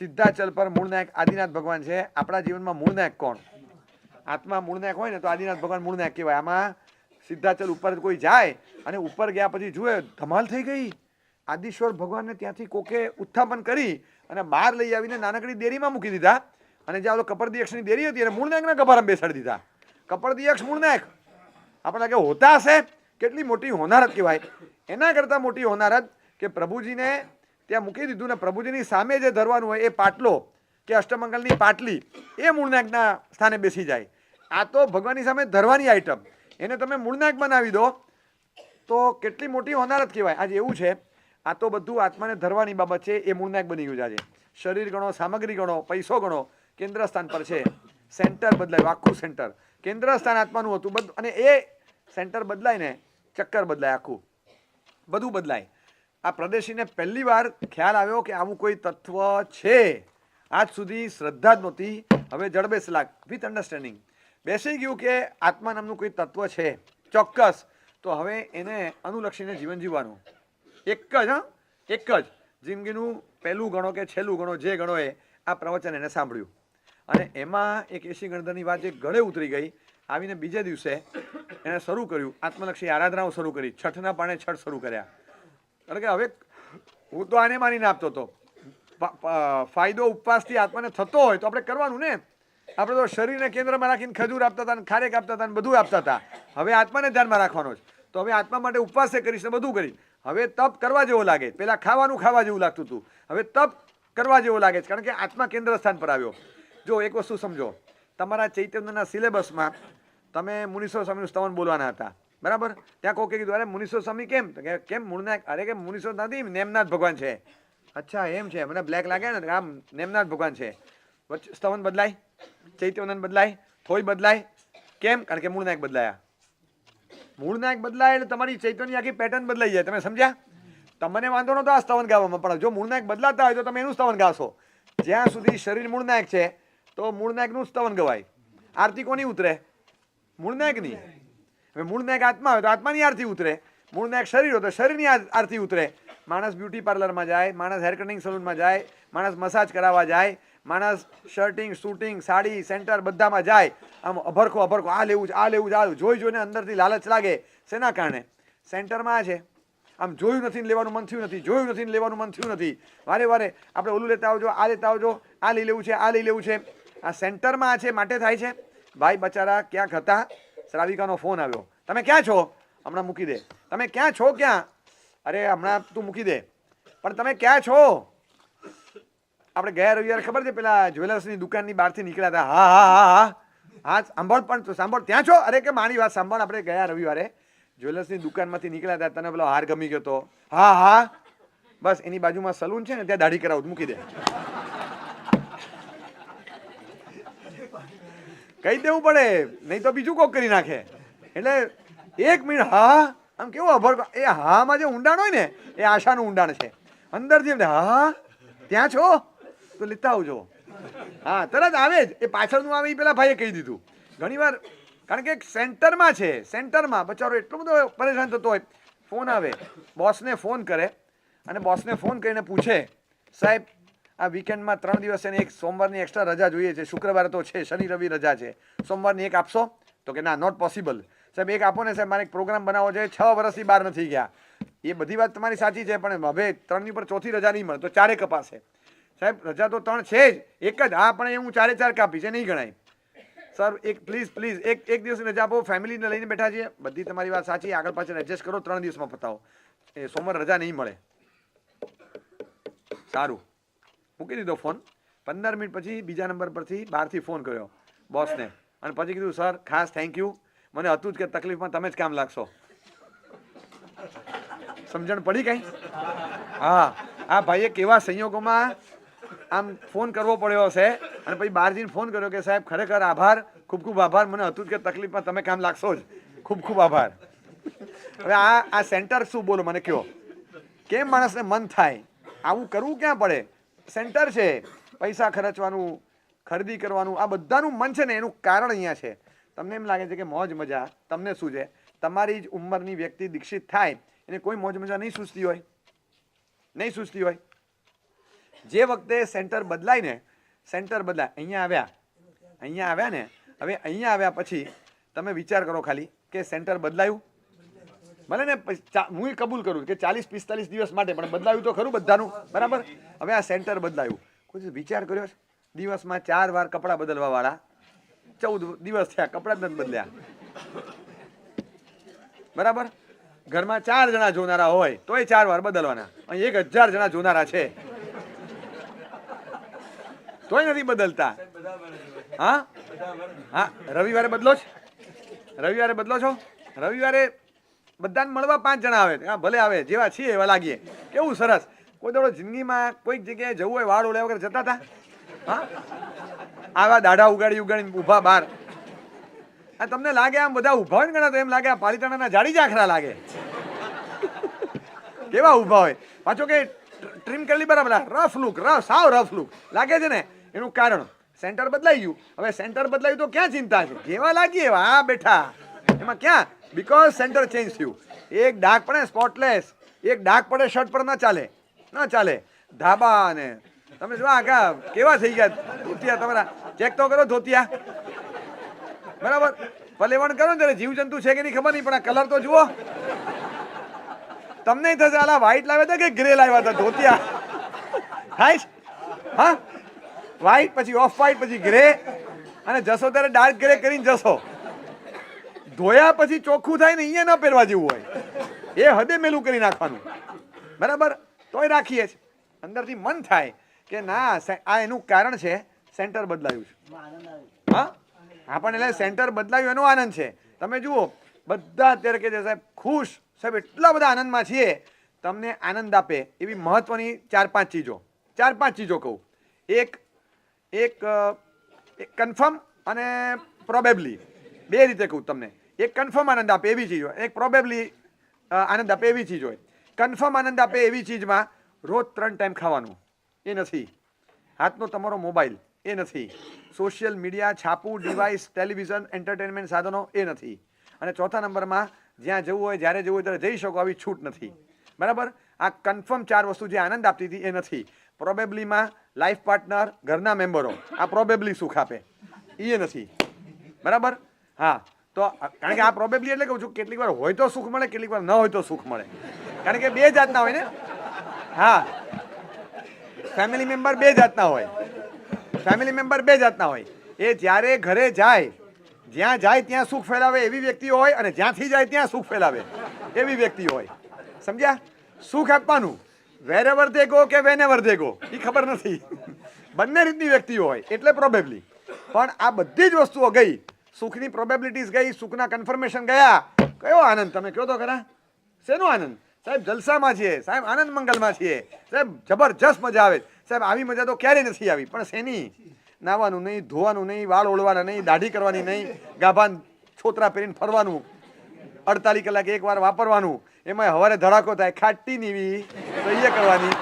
સિદ્ધાચલ પર મૂળનાયક આદિનાથ ભગવાન છે. આપણા જીવનમાં મૂળનાયક કોણ? આત્મા મૂળનાયક હોય ને તો આદિનાથ ભગવાન મૂળનાયક કહેવાય. આમાં સિદ્ધાચલ ઉપર કોઈ જાય અને ઉપર ગયા પછી જુએ ધમાલ થઈ ગઈ. આદિશ્વર ભગવાનને ત્યાંથી કોકે ઉત્થાપન કરી અને બહાર લઈ આવીને નાનકડી દેરીમાં મૂકી દીધા. અને જે કપરદીયક્ષની દેરી હતી એને મૂળનાયકના કપારમાં બેસાડી દીધા. કપરદીયક્ષ મૂળનાયક આપણે લાગે હોતા હશે, કેટલી મોટી હોનારત કહેવાય. એના કરતાં મોટી હોનારત કે પ્રભુજીને ત્યાં મૂકી દીધું ને પ્રભુજીની સામે જે ધરવાનું હોય એ પાટલો કે અષ્ટમંગલની પાટલી એ મૂળનાયકના સ્થાને બેસી જાય. આ તો ભગવાનની સામે ધરવાની આઈટમ, એને તમે મૂળનાયક બનાવી દો તો કેટલી મોટી હોનારત કહેવાય. આજે એવું છે, આ તો બધું આત્માને ધરવાની બાબત છે, એ મૂળનાયક બની ગયું છે. આજે શરીર ગણો, સામગ્રી ગણો, પૈસો ગણો, કેન્દ્ર સ્થાન પર છે. સેન્ટર બદલાયું, આખું સેન્ટર. કેન્દ્ર સ્થાન આત્માનું હતું બધું, અને એ સેન્ટર બદલાય ને ચક્કર બદલાય, આખું બધું બદલાય. આ પ્રદેશીને પહેલી વાર ખ્યાલ આવ્યો કે આવું કોઈ તત્વ છે. આજ સુધી શ્રદ્ધા જ નહોતી, હવે જડબે સલાક વિથ અન્ડરસ્ટેન્ડિંગ બેસી ગયું કે આત્મા નામનું કોઈ તત્વ છે ચોક્કસ. તો હવે એને અનુલક્ષીને જીવન જીવવાનું. એક જ જિંદગીનું પહેલું ગણો કે છેલ્લું ગણો, જે ગણો એ આ પ્રવચન એને સાંભળ્યું. અને એમાં એક એસી ગણધરની વાત જે ગળે ઉતરી ગઈ. આવીને બીજે દિવસે એને શરૂ કર્યું, આત્મલક્ષી આરાધનાઓ શરૂ કરી. છઠના પાણે છઠ શરૂ કર્યા. કારણ કે હવે હું તો આને માનીને આપતો હતો, ફાયદો ઉપવાસથી આત્માને થતો હોય તો આપણે કરવાનું ને. આપણે તો શરીરને કેન્દ્રમાં રાખીને ખજૂર આપતા હતા, ખારેક આપતા હતા, બધું આપતા હતા. હવે આત્માને ધ્યાનમાં રાખવાનો છે. તો હવે આત્મા માટે ઉપવાસે કરીશ ને બધું કરી. હવે તપ કરવા જેવો લાગે. પહેલાં ખાવાનું ખાવા જેવું લાગતું હતું, હવે તપ કરવા જેવો લાગે છે. કારણ કે આત્મા કેન્દ્ર સ્થાન પર આવ્યો. જો એક વસ્તુ સમજો, તમારા ચૈતન્યના સિલેબસમાં તમે મુનીશ્વર સ્વામીનું સ્તવન બોલવાના હતા, બરાબર. ત્યાં કોકે કીધું અરે મુનીશ્વર સ્વામી કેમ? કેમ મૂળનાયક? અરે કે મુનીશ્વર નથી, નેમનાથ ભગવાન છે. અચ્છા એમ છે, મને બ્લેક લાગે ને આમ નેમનાથ ભગવાન છે. સ્તવન બદલાય, ચૈત્યવંદન બદલાય, થોય બદલાય. કેમ? કારણ કે મૂળ નાયક બદલાયા. મૂળ નાયક બદલાય એટલે તમારી ચૈત્યની આખી પેટર્ન બદલાઈ જાય. તમે સમજ્યા? તમને વાંધો નતો આ સ્તવન ગાવામાં, પણ જો મૂળ નાયક બદલાતા હોય તો તમે એનું સ્તવન ગાશો. જ્યાં સુધી શરીર મૂળ નાયક છે તો મૂળ નાયકનું સ્તવન ગવાય. આરતી કોની ઉતરે? મૂળ નાયકની. હવે મૂળ નાયક આત્મા હોય તો આત્માની આરતી ઉતરે, મૂળ નાયક શરીર હોય તો શરીરની આરતી ઉતરે. માણસ બ્યુટી પાર્લરમાં જાય, માણસ હેર કટિંગ સલૂનમાં જાય, માણસ મસાજ કરાવવા જાય, માણસ શર્ટિંગ શૂટિંગ સાડી સેન્ટર બધામાં જાય, આમ અભરખો અભરખો આ લેવું છે આ લેવું છે આ જોઈ જોઈને અંદરથી લાલચ લાગે. શેના કારણે? સેન્ટરમાં આ છે, આમ જોયું નથી ને લેવાનું મન થયું નથી, જોયું નથી ને લેવાનું મન થયું નથી. વારે વારે આપણે ઓલું લેતા આવજો, આ લેતા આવજો, આ લઈ લેવું છે આ લઈ લેવું છે. આ સેન્ટરમાં આ છે માટે થાય છે. ભાઈ બચારા ક્યાંક હતા, શ્રાવિકાનો ફોન આવ્યો, તમે ક્યાં છો? હમણાં મૂકી દે. તમે ક્યાં છો? ક્યાં? અરે હમણાં તું મૂકી દે. પણ તમે ક્યાં છો? આપણે ગયા રવિવારે ખબર છે પેલા જ્વેલર્સની દુકાનની બહારથી નીકળ્યા હતા. હા હા હા હા હા સાંભળ, પણ સાંભળ, ત્યાં છો? અરે કે મારી વાત સાંભળ, આપણે ગયા રવિવારે જ્વેલર્સની દુકાનમાંથી નીકળ્યા હતા, તને પેલો હાર ગમી ગયો તો? હા હા બસ એની બાજુમાં સલૂન છે ને ત્યાં દાઢી કરાવું, મૂકી દે. કહી દેવું પડે, નહીં તો બીજું કોક કરી નાખે. એટલે 1 મિનિટ હા આમ કેવું અભર, એ હામાં જે ઊંડાણ હોય ને એ આશાનું ઊંડાણ છે. અંદરથી એમ હા ત્યાં છો તો લેતા આવજો. હા તરત આવે જ, એ પાછળનું આવે એ પેલા ભાઈએ કહી દીધું. ઘણીવાર કારણ કે સેન્ટરમાં છે, સેન્ટરમાં બચારો એટલો બધો પરેશાન થતો હોય. ફોન આવે, બોસને ફોન કરે અને બોસને ફોન કરીને પૂછે, સાહેબ આ વીકેન્ડમાં 3 દિવસ છે ને એક સોમવારની એક્સ્ટ્રા રજા જોઈએ છે, શુક્રવારે તો છે, શનિ રવિ રજા છે, સોમવારની એક આપશો? તો કે ના નોટ પોસિબલ. સાહેબ એક આપો ને સાહેબ, મારે એક પ્રોગ્રામ બનાવવો છે, 6 વર્ષથી બહાર નથી ગયા. એ બધી વાત તમારી સાચી છે, પણ હવે 3ની પર 4થી રજા નહીં મળે તો 4 કપાશે. સાહેબ રજા તો 3 છે જ, એક જ. હા પણ એ હું 4 કાપી છે, નહીં ગણાય. સર એક પ્લીઝ પ્લીઝ એક દિવસની રજા આપો, ફેમિલીને લઈને બેઠા છીએ. બધી તમારી વાત સાચી, આગળ પાછળ એડજસ્ટ કરો, 3 દિવસમાં પતાવો. એ સોમવાર રજા નહીં મળે. સારું મૂકી દીધો ફોન. 15 મિનિટ પછી બીજા નંબર પરથી બહારથી ફોન કર્યો બોસને, અને પછી કીધું સર ખાસ થેન્ક યુ, મને હતું જ કે તકલીફમાં તમે જ કામ લાગશો. સમજણ પડી કઈ? હા આ ભાઈએ કેવા સંયોગોમાં આમ ફોન કરવો પડ્યો હશે, અને પછી બહાર જઈને ફોન કર્યો કે સાહેબ ખરેખર આભાર, ખૂબ ખૂબ આભાર, મને હતું જ કે તકલીફમાં તમે કામ લાગશો જ, ખૂબ ખૂબ આભાર. હવે આ સેન્ટર શું બોલો મને કહો, કેમ માણસને મન થાય આવું કરવું? ક્યાં પડે? સેન્ટર છે, પૈસા ખર્ચવાનું, ખરીદી કરવાનું, આ બધાનું મન છે ને એનું કારણ અહીંયા છે. તમને એમ લાગે છે કે મોજ મજા, તમને શું છે? તમારી જ ઉંમરની વ્યક્તિ દીક્ષિત થાય એને કોઈ મોજ મજા નહીં સૂચતી હોય, નહીં સૂચતી હોય. જે વખતે સેન્ટર બદલાય ને, સેન્ટર બદલાય, અહીંયા આવ્યા ને, હવે અહીંયા આવ્યા પછી તમે વિચાર કરો ખાલી કે સેન્ટર બદલાયું. ભલે ને હું કબૂલ કરું કે 40-45 દિવસ માટે, પણ બદલાયું તો ખરું બધાનું, બરાબર? હવે આ સેન્ટર બદલાયું, કોઈ વિચાર કર્યો છે? દિવસમાં 4 વાર કપડાં બદલવા વાળા 14 દિવસ થયા, કપડાં જ નથી બદલ્યા, બરાબર? ઘરમાં 4 જણા જોનારા હોય તોય 4 વાર બદલવાના. અહીં 1000 જણા જોનારા છે તોય નથી બદલતા. હા હા રવિવારે બદલો છો? રવિવારે બદલો છો? રવિવારે બધાને મળવા 5 જણા આવે. હા ભલે આવે, જેવા છીએ એવા લાગીએ. કેવું સરસ. કોઈ દોડો જિંદગીમાં કોઈક જગ્યાએ જવું હોય વાળ ઓળ્યા વગર જતા હતા? હા આવા દાઢા ઉગાડીને ઊભા બહાર. આ તમને લાગે આમ બધા ઊભા હોય ને ઘણા, તો એમ લાગે આ પાલિતાણાના જાડી જાખરા લાગે. કેવા ઊભા હોય, પાછો કે ટ્રીમ કરેલી બરાબર, રફ લુક, સાવ રફ લુક લાગે છે ને. એનું કારણ સેન્ટર બદલાઈ ગયું. હવે સેન્ટર બદલાયું તો ક્યાં ચિંતા છે? જેવા લાગીએ એવા હા બેઠા, એમાં ક્યાં? બીકોઝ સેન્ટર ચેન્જ થયું. એક ડાઘ પડે સ્પોટલેસ, એક ડાઘ પડે શર્ટ પર ના ચાલે, ના ચાલે. ધાબા ને તમે જો આગા કેવા થઈ ગયા ધોતિયા, તમારા ચેક તો કરો ધોતિયા, બરાબર? પલેવણ કરો ને ત્યારે જીવજંતુ છે કે નહીં ખબર નહીં, પણ આ કલર તો જુઓ. તમને થશે આલા વ્હાઈટ લાવ્યા હતા કે ગ્રે લાવ્યા હતા ધોતિયા? થાય હા વ્હાઈટ, પછી ઓફ વ્હાઈટ, પછી ગ્રે, અને જશો ત્યારે ડાર્ક ગ્રે કરીને જશો. ધોયા પછી ચોખ્ખું થાય ને અહીંયા ન પહેરવા જેવું હોય, એ હદે મેલું કરી નાખવાનું, બરાબર? તોય રાખીએ છીએ. અંદરથી મન થાય કે ના, આ એનું કારણ છે સેન્ટર બદલાયું છે. હા હા પણ એટલે સેન્ટર બદલાયું એનો આનંદ છે. તમે જુઓ બધા અત્યારે કે છે સાહેબ ખુશ, સાહેબ એટલા બધા આનંદમાં છીએ. તમને આનંદ આપે એવી મહત્વની 4-5 ચીજો કહું. એક એક કન્ફર્મ અને પ્રોબેબલી, બે રીતે કહું તમને. એક કન્ફર્મ આનંદ આપે એવી ચીજ હોય, એક પ્રોબેબલી આનંદ આપે એવી ચીજ હોય. કન્ફર્મ આનંદ આપે એવી ચીજમાં રોજ 3 ટાઈમ ખાવાનું એ નથી, હાથનો તમારો મોબાઈલ એ નથી, સોશિયલ મીડિયા, છાપું, ડિવાઇસ, ટેલિવિઝન, એન્ટરટેનમેન્ટ સાધનો એ નથી, અને ચોથા નંબરમાં જ્યાં જવું હોય જ્યારે જવું હોય ત્યારે જઈ શકો આવી છૂટ નથી. બરાબર? આ કન્ફર્મ 4 વસ્તુ જે આનંદ આપતી હતી એ નથી. પ્રોબેબલીમાં લાઈફ પાર્ટનર, ઘરના મેમ્બરો, આ પ્રોબેબલી સુખ આપે એ નથી. બરાબર? હા, તો કારણ કે આ પ્રોબેબલી એટલે કહું છું કેટલીક વાર હોય તો સુખ મળે, કેટલીક વાર ન હોય તો સુખ મળે, કારણ કે 2 જાતના હોય ને. હા, ફેમિલી મેમ્બર 2 જાતના હોય. ફેમિલી મેમ્બર 2 જાતના હોય. એ જ્યારે ઘરે જાય, જ્યાં જાય ત્યાં સુખ ફેલાવે એવી વ્યક્તિ હોય, અને જ્યાંથી જાય ત્યાં સુખ ફેલાવે એવી વ્યક્તિ હોય. સમજ્યા? સુખ આપવાનું વેરેવર દે ગો કે વેનેવર દે ગો એ ખબર નથી. બંને રીતની વ્યક્તિઓ હોય એટલે પ્રોબેબલી. પણ આ બધી જ વસ્તુઓ ગઈ, સુખની પ્રોબેબિલિટીઝ ગઈ, સુખના કન્ફર્મેશન ગયા. કયો આનંદ? તમે કહો તો ખરા. શેનો આનંદ? સાહેબ જલસામાં છીએ, સાહેબ આનંદ મંગલમાં છીએ, સાહેબ જબરજસ્ત મજા આવે. સાહેબ આવી મજા તો ક્યારેય નથી આવી. પણ શેની? નાવાનું નહીં, ધોવાનું નહીં, વાળ ઓળવાના નહીં, દાઢી કરવાની નહીં, ગાભાન છોતરા પહેરીને ફરવાનું, 48 કલાકે એકવાર વાપરવાનું, એમાં હવારે ધડાકો થાય, ખાટી નીવી તો એ કરવાની.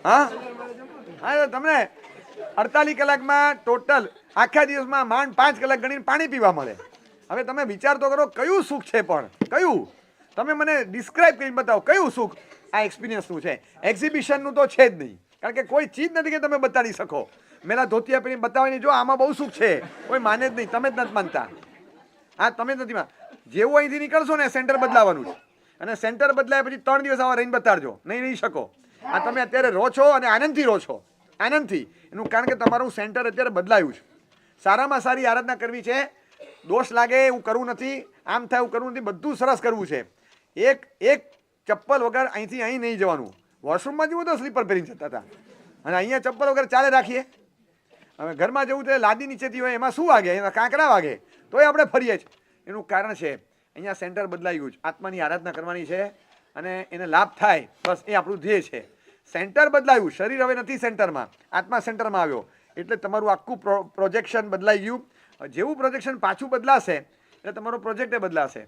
હા હા, તમને 48 કલાકમાં ટોટલ આખા દિવસમાં માંડ 5 કલાક ગણીને પાણી પીવા મળે. હવે તમે વિચાર તો કરો કયું સુખ છે, પણ કયું? તમે મને ડિસ્ક્રાઇબ કરીને બતાવો કયું સુખ આ એક્સપિરિયન્સનું છે. એક્ઝિબિશનનું તો છે જ નહીં, કારણ કે કોઈ ચીજ નથી કે તમે બતાડી શકો. મેલા ધોતિયા પહેરીને બતાવીને જો આમાં બહુ સુખ છે, કોઈ માને જ નહીં. તમે જ નથી માનતા. હા, તમે જ નથી માનતા. જેવું અહીંથી નીકળશો ને સેન્ટર બદલાવાનું છે, અને સેન્ટર બદલાય પછી 3 દિવસ આવા રહીને બતાડજો, નહીં રહી શકો. આ તમે અત્યારે રહો છો અને આનંદથી રહો છો, આનંદથી. એનું કારણ કે તમારું સેન્ટર અત્યારે બદલાયું છે. સારામાં સારી આરાધના કરવી છે. દોષ લાગે એવું કરવું નથી, આમ થાય એવું કરવું નથી, બધું સરસ કરવું છે. એક ચપ્પલ વગર અહીંથી અહીં નહીં જવાનું. વોશરૂમમાં જવું તો સ્લીપર પહેરીને જતા હતા, અને અહીંયા ચપ્પલ વગર ચાલે રાખીએ. હવે ઘરમાં જવું તો લાદી નીચેથી હોય, એમાં શું વાગે? એમાં કાંકરા વાગે, તોય આપણે ફરીએ છીએ. એનું કારણ છે અહીંયા સેન્ટર બદલાયું છે. આત્માની આરાધના કરવાની છે અને એને લાભ થાય, બસ એ આપણું ધ્યેય છે. સેન્ટર બદલાયું, શરીર હવે નથી સેન્ટરમાં, આત્મા સેન્ટરમાં આવ્યો. એટલે તમારું આખું પ્રોજેક્શન બદલાઈ ગયું. જેવું પ્રોજેક્શન પાછું બદલાશે એટલે તમારો પ્રોજેક્ટ એ બદલાશે.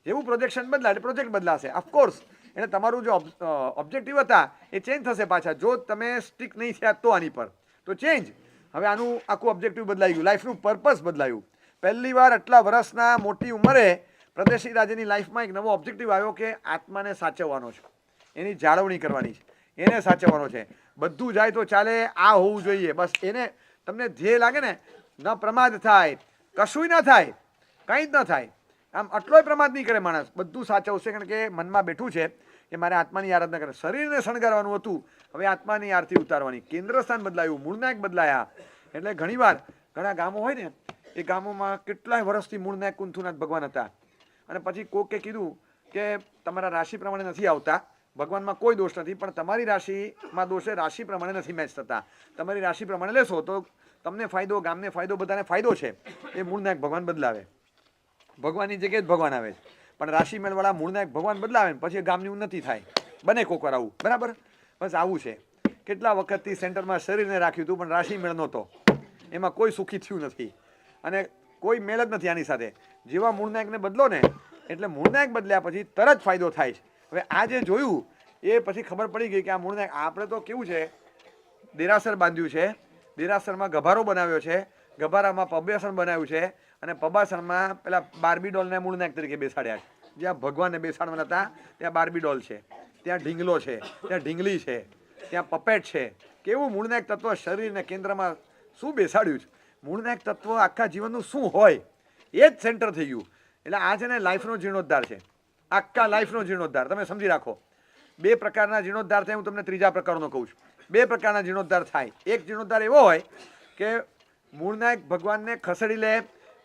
જેવું પ્રોજેક્શન બદલાય એટલે પ્રોજેક્ટ બદલાશે. ઓફકોર્સ એટલે તમારું જો ઓબ્જેક્ટિવ હતા એ ચેન્જ થશે પાછા. જો તમે સ્ટિક નહીં થયા તો આની પર તો ચેન્જ. હવે આનું આખું ઓબ્જેક્ટિવ બદલાઈ ગયું, લાઈફનું પર્પસ બદલાયું. પહેલી વાર આટલા વર્ષના મોટી ઉંમરે પ્રદેશી રાજ્યની લાઈફમાં એક નવો ઓબ્જેક્ટિવ આવ્યો કે આત્માને સાચવવાનો છે, એની જાળવણી કરવાની છે, એને સાચવવાનો છે. બધું જાય તો ચાલે, આ હોવું જોઈએ બસ. એને તમને ધ્યેય લાગે ને, ન પ્રમાદ થાય, કશું ન થાય, કંઈ જ ન થાય. આમ આટલોય પ્રમાદ નહીં કરે માણસ, બધું સાચવશે. કારણ કે મનમાં બેઠું છે કે મારે આત્માની આરાધના કરે. શરીરને શણગારવાનું હતું, હવે આત્માની આરતી ઉતારવાની. કેન્દ્ર સ્થાન બદલાયું, મૂળનાયક બદલાયા. એટલે ઘણીવાર ઘણા ગામો હોય ને, એ ગામોમાં કેટલાય વર્ષથી મૂળનાયક કુંથુનાથ ભગવાન હતા, અને પછી કોકે કીધું કે તમારા રાશિ પ્રમાણે નથી આવતા, ભગવાનમાં કોઈ દોષ નથી, પણ તમારી રાશિમાં દોષ છે, રાશિ પ્રમાણે નથી મેચ થતા. તમારી રાશિ પ્રમાણે લેશો તો તમને ફાયદો, ગામને ફાયદો, બધાને ફાયદો છે. એ મૂળનાયક ભગવાન બદલાવે, ભગવાનની જગ્યાએ જ ભગવાન આવે છે. પણ રાશિ મેળવાળા મૂળનાયક ભગવાન બદલાવે ને પછી ગામની ઉન્નતિ થાય. બને કોકવાર આવું. બરાબર? બસ આવું છે. કેટલા વખતથી સેન્ટરમાં શરીરને રાખ્યું હતું પણ રાશિ મેળ નહોતો, એમાં કોઈ સુખી થયું નથી, અને કોઈ મેળ જ નથી આની સાથે. જેવા મૂળનાયકને બદલો ને એટલે મૂળનાયક બદલ્યા પછી તરત ફાયદો થાય છે. હવે આ જે જોયું એ પછી ખબર પડી ગઈ કે આ મૂળનાયક, આપણે તો કેવું છે, દેરાસર બાંધ્યું છે, દેરાસરમાં ગભારો બનાવ્યો છે, ગભારામાં પબ્યાસન બનાવ્યું છે, અને પબાસનમાં પેલા બાર્બી ડોલને મૂળનાયક તરીકે બેસાડ્યા છે. જ્યાં ભગવાનને બેસાડવાના હતા ત્યાં બાર્બી ડોલ છે, ત્યાં ઢીંગલો છે, ત્યાં ઢીંગલી છે, ત્યાં પપેટ છે. કેવું મૂળનાયક તત્વ શરીરને કેન્દ્રમાં શું બેસાડ્યું છે. મૂળનાયક તત્વ આખા જીવનનું શું હોય એ જ સેન્ટર થઈ ગયું. એટલે આ છે ને લાઈફનો જીર્ણોદ્ધાર છે, આખા લાઈફનો જીર્ણોદ્ધાર. તમે સમજી રાખો. 2 પ્રકારના જીર્ણોદ્ધાર થાય. હું તમને ત્રીજા પ્રકારનો કહું છું. 2 પ્રકારના જીર્ણોદ્ધાર થાય. એક જીર્ણોદ્ધાર એવો હોય કે મૂળનાયક ભગવાનને ખસેડી લે,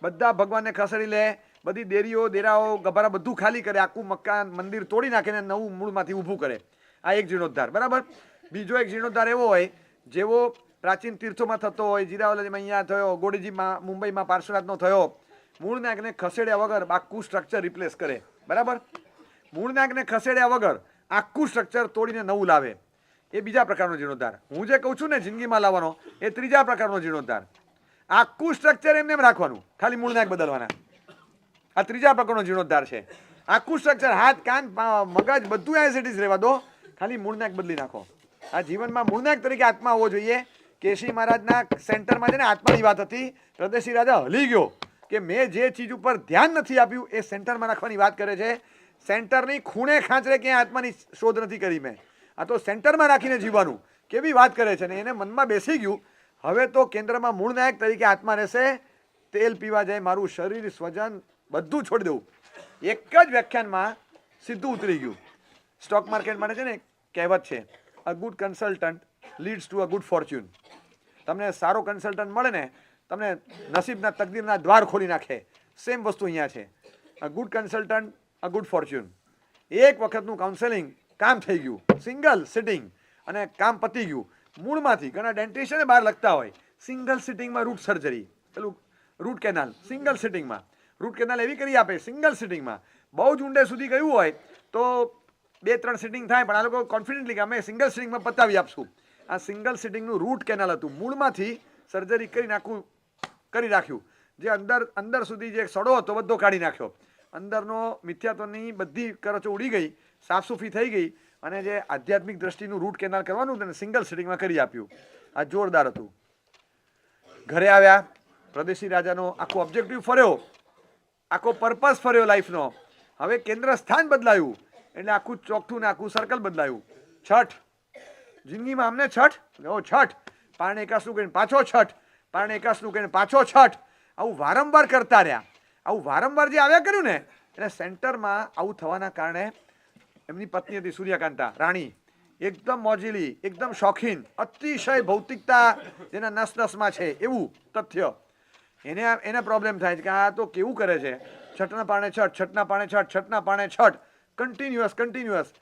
બધા ભગવાનને ખસેડી લે, બધી દેરીઓ, દેરાઓ, ગભારા બધું ખાલી કરે, આખું મકાન, મંદિર તોડી નાખીને નવું મૂળમાંથી ઊભું કરે. આ એક જીર્ણોદ્ધાર. બરાબર? બીજો એક જીર્ણોદ્ધાર એવો હોય જેવો પ્રાચીન તીર્થોમાં થતો હોય. જીરાવલીમાં અહીંયા થયો, ગોડીજીમાં મુંબઈમાં પાર્શ્વનાથનો થયો. મૂળનાયકને ખસેડ્યા વગર આખું સ્ટ્રક્ચર રિપ્લેસ કરે. બરાબર. મૂળનાકને ખસેડ્યા વગર આખું સ્ટ્રક્ચર તોડીને નવું લાવે એ બીજા પ્રકારનો જીર્ણોદ્ધાર. હું જે કહું છું ને જિંદગીમાં લાવવાનો એ ત્રીજા પ્રકારનો જીર્ણોદ્ધાર. આખું સ્ટ્રક્ચર એમને એમ રાખવાનું, ખાલી મૂળનાક બદલવાના. આ ત્રીજા પ્રકારનો જીર્ણોદ્ધાર છે. આખું સ્ટ્રક્ચર હાથ કાન મગજ બધું એઝ ઇટ ઇઝ રહેવા દો, ખાલી મૂળનાક બદલી નાખો. આ જીવનમાં મૂળનાક તરીકે આત્મા હોવો જોઈએ. કેશી મહારાજના સેન્ટરમાં છે ને આત્માની વાત હતી. પ્રદેશી રાજા હલી ગયો કે મેં જે ચીજ ઉપર ધ્યાન નથી આપ્યું એ સેન્ટરમાં રાખવાની વાત કરે છે. સેન્ટરની ખૂણે ખાંચરે ક્યાંય આત્માની શોધ નથી કરી મેં. આ તો સેન્ટરમાં રાખીને જીવવાનું કેવી વાત કરે છે ને એને મનમાં બેસી ગયું. હવે તો કેન્દ્રમાં મૂળનાયક તરીકે આત્મા રહેશે. તેલ પીવા જાય, મારું શરીર સ્વજન બધું છોડી દઉં. એક જ વ્યાખ્યાનમાં સીધું ઉતરી ગયું. સ્ટોક માર્કેટ માટે છે ને કહેવત છે, a good consultant leads to a good Fortune. તમને સારો કન્સલ્ટન્ટ મળે ને તમને નસીબના તકદીરના દ્વાર ખોલી નાખે. સેમ વસ્તુ અહીંયા છે. A good consultant a good Fortune. એક વખતનું કાઉન્સેલિંગ કામ થઈ ગયું, સિંગલ સિટિંગ, અને કામ પતી ગયું. મૂળમાંથી ઘણા ડેન્ટિસ્ટને બહાર લખતા હોય સિંગલ સિટિંગમાં રૂટ સર્જરી, પેલું રૂટ કેનાલ સિંગલ સિટિંગમાં. રૂટ કેનાલ એવી કરી આપે સિંગલ સિટિંગમાં. બહુ જ ઊંડે સુધી ગયું હોય તો 2-3 સિટિંગ થાય, પણ આ લોકો કોન્ફિડન્ટલી કે અમે સિંગલ સિટિંગમાં પતાવી આપશું. આ સિંગલ સિટિંગનું રૂટ કેનાલ હતું. મૂળમાંથી સર્જરી કરીને આખું કરી રાખ્યું. જે અંદર સુધી જે સડો હતો બધો કાઢી નાખ્યો. અંદરનો મિથ્યાત્વની બધી કરચો ઉડી ગઈ, સાફસૂફી થઈ ગઈ, અને જે આધ્યાત્મિક દ્રષ્ટિનું રૂટ કેનાલ કરવાનું તેને સિંગલ સિટિંગમાં કરી આપ્યું. આ જોરદાર હતું. ઘરે આવ્યા, પ્રદેશી રાજાનો આખો ઓબ્જેક્ટિવ ફર્યો, આખો પર્પસ ફર્યો લાઈફનો. હવે કેન્દ્ર સ્થાન બદલાયું એટલે આખું ચોકઠું ને આખું સર્કલ બદલાયું. છઠ જિંદગીમાં અમને છઠ પારણે એકાસનું કહીને પાછો છઠ, પારણે એકાસનું કહીને પાછો છઠ, આવું વારંવાર કરતા રહ્યા. આવું વારંવાર જે આવ્યા કર્યું ને એટલે સેન્ટરમાં આવું થવાના કારણે એમની પત્ની હતી સૂર્યકાંતા રાણી, એકદમ મોજીલી, એકદમ શોખીન, અતિશય ભૌતિકતા જેના નસ નસમાં છે એવું તથ્ય. એને પ્રોબ્લેમ થાય છે કે આ તો કેવું કરે છે, છઠના પાણે છઠ, છઠના પાણે છઠ, છઠના પાણે છઠ, કન્ટિન્યુઅસ.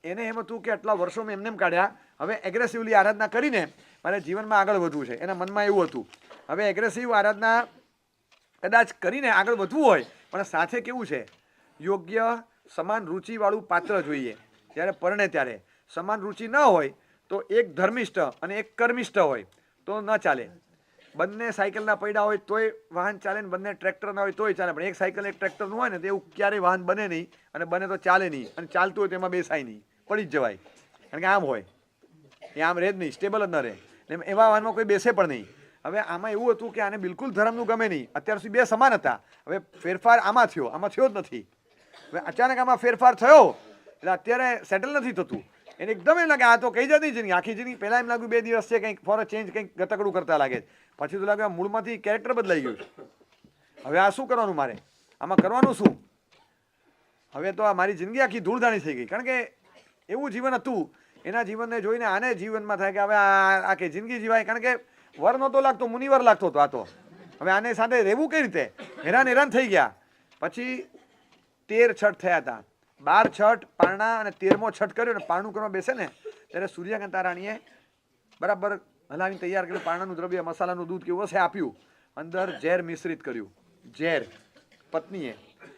એને એમ હતું કે આટલા વર્ષો મેં એમને કાઢ્યા, હવે એગ્રેસિવલી આરાધના કરીને મારે જીવનમાં આગળ વધવું છે. એના મનમાં એવું હતું. હવે એગ્રેસિવ આરાધના કદાચ કરીને આગળ વધવું હોય, પણ સાથે કેવું છે, યોગ્ય સમાન રુચિવાળું પાત્ર જોઈએ. જ્યારે પરણે ત્યારે સમાન રુચિ ન હોય તો એક ધર્મિષ્ઠ અને એક કર્મિષ્ઠ હોય તો ન ચાલે. બંને સાયકલના પૈડા હોય તોય વાહન ચાલે ને બંને ટ્રેક્ટરના હોય તોય ચાલે, પણ એક સાયકલ એક ટ્રેક્ટરનું હોય ને તો એવું ક્યારેય વાહન બને નહીં, અને બને તો ચાલે નહીં, અને ચાલતું હોય તેમાં બેસાય નહીં, પડી જ જવાય. કારણ કે આમ હોય એ આમ રહે જ નહીં, સ્ટેબલ જ ન રહે. એવા વાહનમાં કોઈ બેસે પણ નહીં. હવે આમાં એવું હતું કે આને બિલકુલ ધર્મનું ગમે નહીં. અત્યાર સુધી બે સમાન હતા, હવે ફેરફાર આમાં થયો જ નથી. હવે અચાનક આમાં ફેરફાર થયો એટલે અત્યારે સેટલ નથી થતું. એને એકદમ એમ લાગે આ તો કઈ જતી જિંદગી, આખી જિંદગી પહેલાં એમ લાગ્યું 2 દિવસ છે, કંઈક ફોર ચેન્જ, કંઈક ગતકડું કરતા લાગે. પછી તો લાગે મૂળમાંથી કેરેક્ટર બદલાઈ ગયું. હવે આ શું કરવાનું મારે, આમાં કરવાનું શું? હવે તો આ મારી જિંદગી આખી ધૂળધાણી થઈ ગઈ. કારણ કે એવું જીવન હતું, એના જીવનને જોઈને આને જીવનમાં થાય કે હવે આ કે જિંદગી જીવાય. કારણ કે વર નહોતો લાગતો, મુનિવર લાગતો હતો આ તો. હવે આને સાથે રહેવું કઈ રીતે, હેરાન થઈ ગયા. પછી 13 છઠ થયા હતા. 12 છઠ પારણા અને 13મો છઠ કર્યો ને પારણું કરવા બેસે ને ત્યારે સૂર્યકાંતા રાણીએ બરાબર હલાવીને તૈયાર કર્યું. પારણાનું દ્રવ્ય, મસાલાનું દૂધ કેવું હશે આપ્યું, અંદર ઝેર મિશ્રિત કર્યું. ઝેર પત્નીએ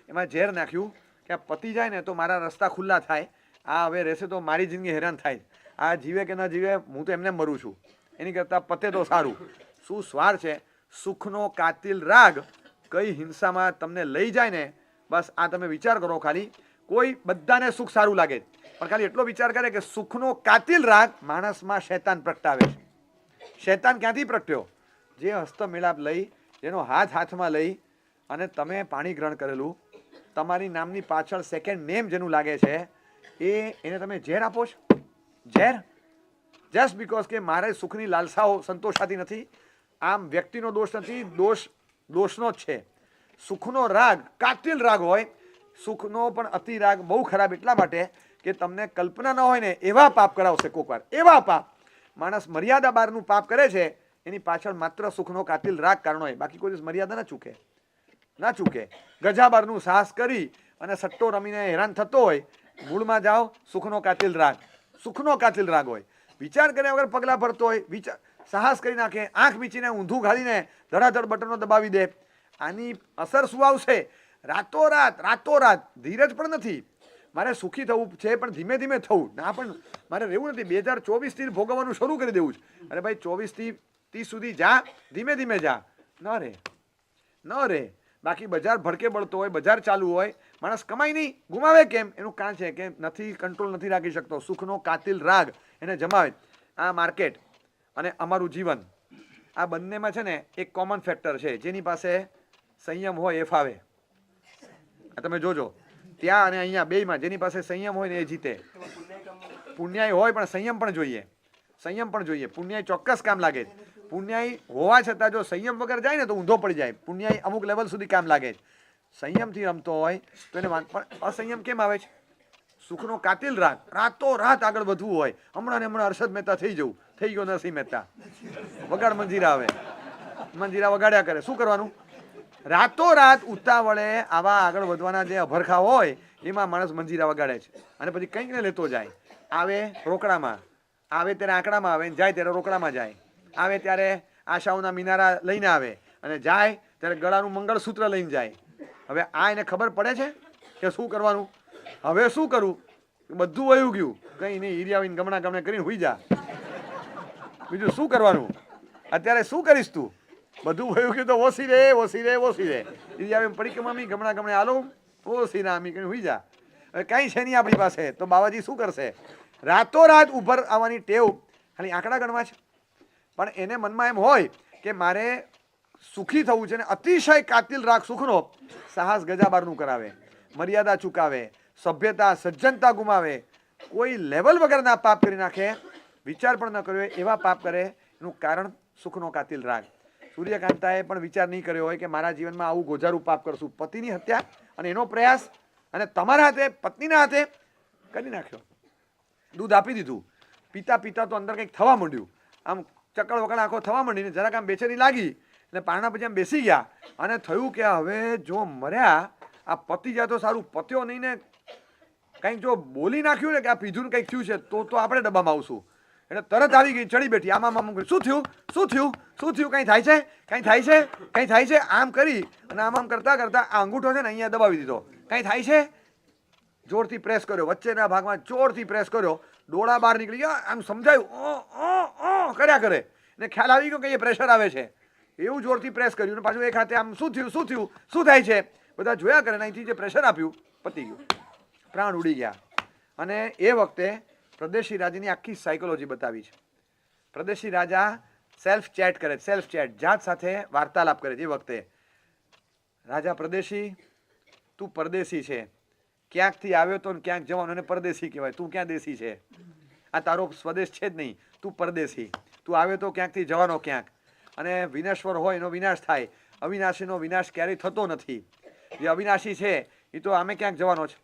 એમાં ઝેર નાખ્યું કે આ પતી જાય ને તો મારા રસ્તા ખુલ્લા થાય, આ હવે રહેશે તો મારી જિંદગી હેરાન થાય, આ જીવે કે ન જીવે હું તો એમને મરું છું, એની કરતાં પતે તો સારું. શું સ્વાર છે, સુખનો કાતિલ રાગ કઈ હિંસામાં તમને લઈ જાય ને, બસ આ તમે વિચાર કરો. ખાલી કોઈ બધાને સુખ સારું લાગે, પણ ખાલી એટલો વિચાર કરે કે સુખનો કાતિલ રાગ માણસમાં શૈતાન પ્રગટાવે છે. શૈતાન ક્યાંથી પ્રગટ્યો? જે હસ્તમેળાપ લઈ, જેનો હાથમાં લઈ અને તમે પાણી ગ્રહણ કરેલું, તમારી નામની પાછળ સેકન્ડ નેમ જેનું લાગે છે એને તમે ઝેર આપો છો. ઝેર જસ્ટ બીકોઝ કે મારે સુખની લાલસાઓ સંતોષાતી નથી. આમ વ્યક્તિનો દોષ નથી, દોષનો જ છે. સુખનો રાગ કાતિલ રાગ હોય. સુખનો પણ અતિ રાગ બહુ ખરાબ એટલા માટે કે તમને કલ્પના ન હોય ને એવા પાપ કરાવશે કોક વાર. એવા પાપ માણસ મર્યાદા બહારનું પાપ કરે છે એની પાછળ માત્ર સુખનો કાતિલ રાગ કારણ હોય, બાકી કોઈ દિવસ મર્યાદા ના ચૂકે. ગજા બારનું સાહસ કરી અને સટ્ટો રમીને હેરાન થતો હોય, મૂળમાં જાઓ સુખનો કાતિલ રાગ હોય. વિચાર કર્યા વગર પગલાં ભરતો હોય, સાહસ કરી નાખે, આંખ મીચીને ઊંધું ઘાલીને ધડાધડ બટનો દબાવી દે. આની અસર શું આવશે? રાતોરાત ધીરજ પણ નથી. મારે સુખી થવું છે પણ ધીમે ધીમે થવું ના, પણ મારે રહેવું નથી. 2024થી ભોગવવાનું શરૂ કરી દેવું છે. અરે ભાઈ 24 થી 30 સુધી જા, ધીમે ધીમે જા. ન રે. બાકી બજાર ભડકે બળતો હોય, બજાર ચાલુ હોય, માણસ કમાય નહીં, ગુમાવે કેમ? એનું કારણ છે કે નથી, કંટ્રોલ નથી રાખી શકતો. સુખનો કાતિલ રાગ એને જમાવે. આ માર્કેટ અને અમારું જીવન, આ બંનેમાં છે ને એક કોમન ફેક્ટર છે. જેની પાસે સંયમ હોય એ ફાવે. આ તમે જોજો, ત્યાં અને અહીંયા બેયમાં જેની પાસે સંયમ હોય ને એ જીતે. પુણ્યાય હોય પણ સંયમ પણ જોઈએ. પુણ્યાય ચોક્કસ કામ લાગે છે. પુણ્યાય હોવા છતાં જો સંયમ વગર જાય ને તો ઊંધો પડી જાય. પુણ્યાય અમુક લેવલ સુધી કામ લાગે છે. સંયમથી રમતો હોય તો એને પણ અસંયમ કેમ આવે છે? સુખનો કાતિલ રાગ, રાતોરાત આગળ વધવું હોય. હમણાં ને હમણાં હર્ષદ મહેતા થઈ ગયો નરસિંહ મહેતા. વગાડ મંજીરા આવે, મંજીરા વગાડ્યા કરે. શું કરવાનું? રાતોરાત ઉતાવળે આવા આગળ વધવાના જે અભરખા હોય એમાં માણસ મંજીરા વગાડે છે અને પછી કંઈક ને લેતો જાય. આવે રોકડામાં, આવે ત્યારે આંકડામાં આવે, જાય ત્યારે રોકડામાં જાય. આવે ત્યારે આશાઓના મિનારા લઈને આવે અને જાય ત્યારે ગળાનું મંગળસૂત્ર લઈને જાય. હવે આ એને ખબર પડે છે કે શું કરવાનું? હવે શું કરું? બધું વયું ગયું, કંઈ નહીં, હીરિયાવીને ગમણા ગમણે કરીને હુઈ જા. બીજું શું કરવાનું? અત્યારે શું કરીશ તું? બધું વયું ગયું તો ઓછી રે. હીરિયાવીને પડી કે મમ્મી ગમણા ગમણે હાલો, ઓછી ના અમી કરીને હુઈ જા. હવે કાંઈ છે નહીં આપણી પાસે, તો બાવાજી શું કરશે? રાતોરાત ઉભર આવવાની ટેવ ખાલી આંકડા ગણવા છે. પણ એને મનમાં એમ હોય કે મારે સુખી થવું છે ને અતિશય કાતિલ રાગ સુખનો સાહસ ગજાબારનું કરાવે, મર્યાદા ચૂકાવે, સભ્યતા સજ્જનતા ગુમાવે, કોઈ લેવલ વગરના પાપ કરી નાખે, વિચાર પણ ન કર્યો એવા પાપ કરે. એનું કારણ સુખનો કાતિલ રાગ. સૂર્યકાંતાએ પણ વિચાર નહીં કર્યો હોય કે મારા જીવનમાં આવું ગોજારું પાપ કરશું. પતિની હત્યા અને એનો પ્રયાસ, અને તમારા હાથે, પત્નીના હાથે કરી નાખ્યો. દૂધ આપી દીધું, પીતા તો અંદર કંઈક થવા માંડ્યું, આમ ચક્કર વકડ આંખો થવા માંડીને જરાક આમ બેચેની લાગી એટલે પારણા પછી આમ બેસી ગયા અને થયું કે હવે જો મર્યા આ પતી જાય તો સારું. પત્યો નહીં ને કંઈક જો બોલી નાખ્યું ને કે આ પીધું ને કંઈક થયું છે તો આપણે ડબ્બામાં આવશું. એટલે તરત આવી ગઈ, ચડી બેઠી. આમાં શું થયું? કંઈ થાય છે? આમ કરી અને આમ કરતા આ અંગૂઠો છે ને અહીંયા દબાવી દીધો. કંઈ થાય છે? જોરથી પ્રેસ કર્યો, વચ્ચેના ભાગમાં જોરથી પ્રેસ કર્યો, ડોળા બહાર નીકળી ગયા. આમ સમજાયું, કર્યા કરે ને ખ્યાલ આવી ગયો કે એ પ્રેશર આવે છે. એવું જોરથી પ્રેસ કર્યું ને પાછું એક હાથે આમ શું થાય છે બધા જોયા કરે. અહીંથી જે પ્રેશર આપ્યું પતી ગયું, પ્રાણ ઉડી ગયા. અને એ વખતે પ્રદેશી રાજાની આખી સાયકોલોજી બતાવી છે. પ્રદેશી રાજા સેલ્ફ ચેટ, જાત સાથે વાર્તાલાપ કરે છે. એ વખતે રાજા પ્રદેશી, તું પરદેશી છે, ક્યાંકથી આવ્યો તો ક્યાંક જવાનો, અને પરદેશી કહેવાય. તું ક્યાં દેશી છે? આ તારો સ્વદેશ છે જ નહીં, તું પરદેશી. તું આવ્યો તો ક્યાંકથી જવાનો ક્યાંક. અને વિનશ્વર હોય એનો વિનાશ થાય, અવિનાશીનો વિનાશ ક્યારેય થતો નથી. જે અવિનાશી છે એ તો આમે ક્યાંક જવાનો છે,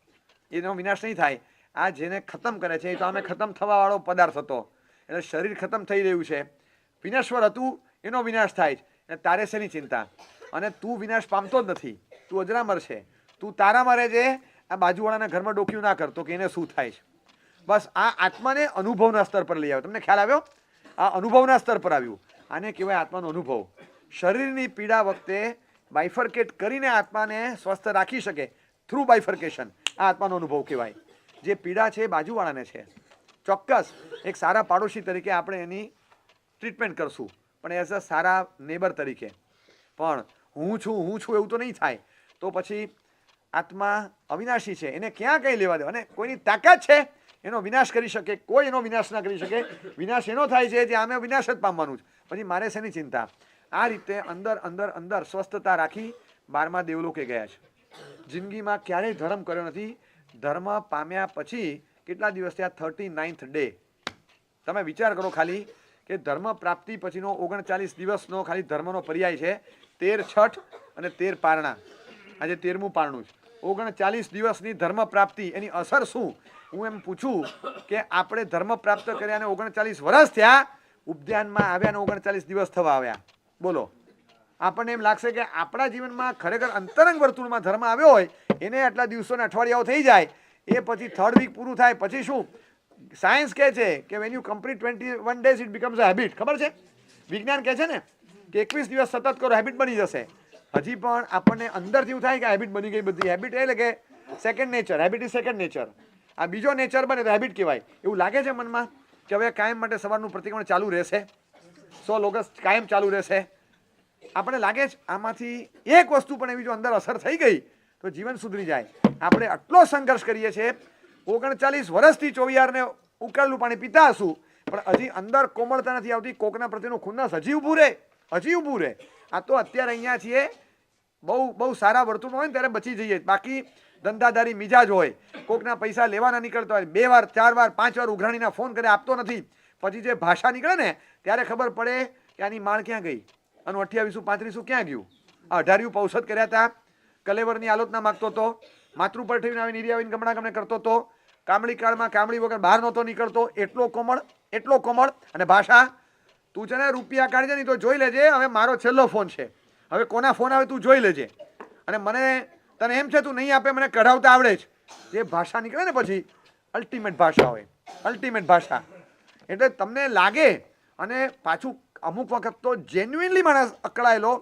એનો વિનાશ નહીં થાય. આ જેને ખતમ કરે છે એ તો આમે ખતમ થવાવાળો પદાર્થ હતો. એટલે શરીર ખતમ થઈ રહ્યું છે, વિનશ્વર હતું એનો વિનાશ થાય છે. તારે શેની ચિંતા? અને તું વિનાશ પામતો જ નથી, તું અજરામર છે. તું તારામાં રહે છે, આ બાજુવાળાના ઘરમાં ડોક્યું ના કરતો કે એને શું થાય છે. બસ આ આત્માને અનુભવના સ્તર પર લઈ આવ્યો. તમને ખ્યાલ આવ્યો? આ અનુભવના સ્તર પર આવ્યું. આને કહેવાય આત્માનો અનુભવ. શરીરની પીડા વખતે બાયફર્કેટ કરીને આત્માને સ્વસ્થ રાખી શકે થ્રુ બાયફર્કેશન, આ આત્માનો અનુભવ કહેવાય. જે પીડા છે એ બાજુવાળાને છે, ચોક્કસ એક સારા પાડોશી તરીકે આપણે એની ટ્રીટમેન્ટ કરશું, પણ એઝ અ સારા નેબર તરીકે. પણ હું છું એવું તો નહીં થાય. તો પછી આત્મા અવિનાશી છે, એને ક્યાં કંઈ લેવા દેવા. અને કોઈની તાકાત છે એનો વિનાશ કરી શકે? કોઈ એનો વિનાશ ના કરી શકે. વિનાશ એનો થાય છે જે આમે વિનાશ જ પામવાનું છે. પછી મારે શેની ચિંતા? આ રીતે અંદર સ્વસ્થતા રાખી 12મા દેવલોકે ગયા છે. જિંદગીમાં ક્યારેય ધર્મ કર્યો નથી. ધર્મ પામ્યા પછી કેટલા દિવસ થયા? 39th day. તમે વિચાર કરો ખાલી કે ધર્મ પ્રાપ્તિ પછીનો 39 દિવસનો ખાલી ધર્મનો પર્યાય છે. 13 છઠ અને 13 પારણા. આજે 13મું પારણું છે. 39 દિવસની ધર્મ પ્રાપ્તિ, એની અસર શું? હું એમ પૂછું કે આપણે ધર્મ પ્રાપ્ત કર્યા અને 39 વર્ષ થયા, ઉપધ્યાનમાં આવ્યા અને 39 દિવસ થવા આવ્યા. બોલો, આપણને એમ લાગશે કે આપણા જીવનમાં ખરેખર અંતરંગ વર્તુળમાં ધર્મ આવ્યો હોય એને આટલા દિવસોને અઠવાડિયાઓ થઈ જાય, એ પછી 3rd વીક પૂરું થાય પછી શું? સાયન્સ કહે છે કે when you complete 21 days it becomes a habit. ખબર છે? વિજ્ઞાન કહે છે ને કે 21 દિવસ સતત કરો, હેબિટ બની જશે. હજી પણ આપણને અંદરથી એવું થાય કે હેબિટ બની ગઈ બધી. હેબિટ એટલે કે second nature. Habit is second nature. આ બીજો નેચર બને તો હેબિટ કહેવાય. એવું લાગે છે મનમાં કે હવે કાયમ માટે સવારનું પ્રતિક્રમણ ચાલુ રહેશે, 100 ઓગસ્ટ કાયમ ચાલુ રહેશે. આપણે લાગે છે આમાંથી એક વસ્તુ પણ એવી જો અંદર અસર થઈ ગઈ તો જીવન સુધરી જાય. આપણે આટલો સંઘર્ષ કરીએ છીએ, 39 વર્ષથી ચોવિયારને ઉકાળેલું પાણી પીતા હશું, પણ હજી અંદર કોમળતા નથી આવતી. કોકના પ્રત્યેનું ખુન્નસ હજી ઊભું રહે, હજી ઊભું રહે. આ તો અત્યારે અહીંયા છીએ, બહુ સારા વર્તુળમાં હોય ને ત્યારે બચી જઈએ. બાકી ધંધાદારી મિજાજ હોય, કોકના પૈસા લેવાના નીકળતા હોય, 2 વાર 4 વાર 5 વાર ઉઘરાણીના ફોન કરે, આપતો નથી. પછી જે ભાષા નીકળે ને ત્યારે ખબર પડે કે આની માળ ક્યાં ગઈ, આનું 28 35 ક્યાં ગયું. આ 18 પૌષધ કર્યા હતા, કલેવરની આલોચના માગતો હતો, માતૃ પર ઠીને આવીને નીરી આવીને ગમણા ગમને કરતો હતો, કામળી કાળમાં કામળી વગર બહાર નહોતો નીકળતો. એટલો કોમળ. અને ભાષા, તું છે ને રૂપિયા કાઢજે નહીં તો જોઈ લેજે, હવે મારો છેલ્લો ફોન છે, હવે કોના ફોન આવે તું જોઈ લેજે, અને મને તને એમ છે તું નહીં આપે મને કઢાવતા આવડે જ. જે ભાષા નીકળે ને પછી અલ્ટિમેટ ભાષા હોય, અલ્ટિમેટ ભાષા. એટલે તમને લાગે, અને પાછું અમુક વખત તો જેન્યુઇનલી માણસ અકળાયેલો,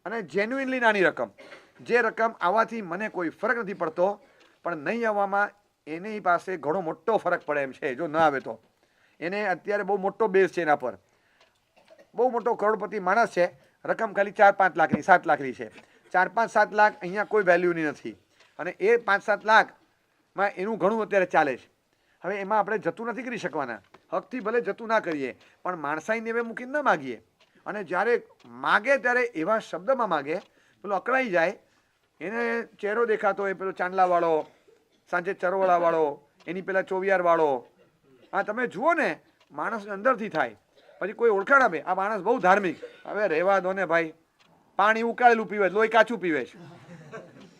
અને જેન્યુઇનલી નાની રકમ, જે રકમ આવવાથી મને કોઈ ફરક નથી પડતો, પણ નહીં આવવામાં એની પાસે ઘણો મોટો ફરક પડે એમ છે. જો ન આવે તો એને અત્યારે બહુ મોટો બેઝ છે, એના પર બહુ મોટો કરોડપતિ માણસ છે, રકમ ખાલી 4-5 લાખની 7 લાખની છે. 4-5-7 લાખ અહીંયા કોઈ વેલ્યુની નથી, અને એ 5-7 લાખમાં એનું ઘણું અત્યારે ચાલે છે. હવે એમાં આપણે જતું નથી કરી શકવાના, હકથી ભલે જતું ના કરીએ, પણ માણસાઈને હવે મૂકીને ન માગીએ. અને જ્યારે માગે ત્યારે એવા શબ્દમાં માગે, પેલો અકળાઈ જાય, એને ચહેરો દેખાતો હોય, પેલો ચાંદલાવાળો, સાંજે ચરોવડાવાળો, એની પેલા ચોવિયારવાળો. હા, તમે જુઓ ને, માણસ અંદરથી થાય. પછી કોઈ ઓળખાણ આપે, આ માણસ બહુ ધાર્મિક, હવે રહેવા દો ને ભાઈ, પાણી ઉકાળેલું પીવે, લોહી કાચું પીવે છે.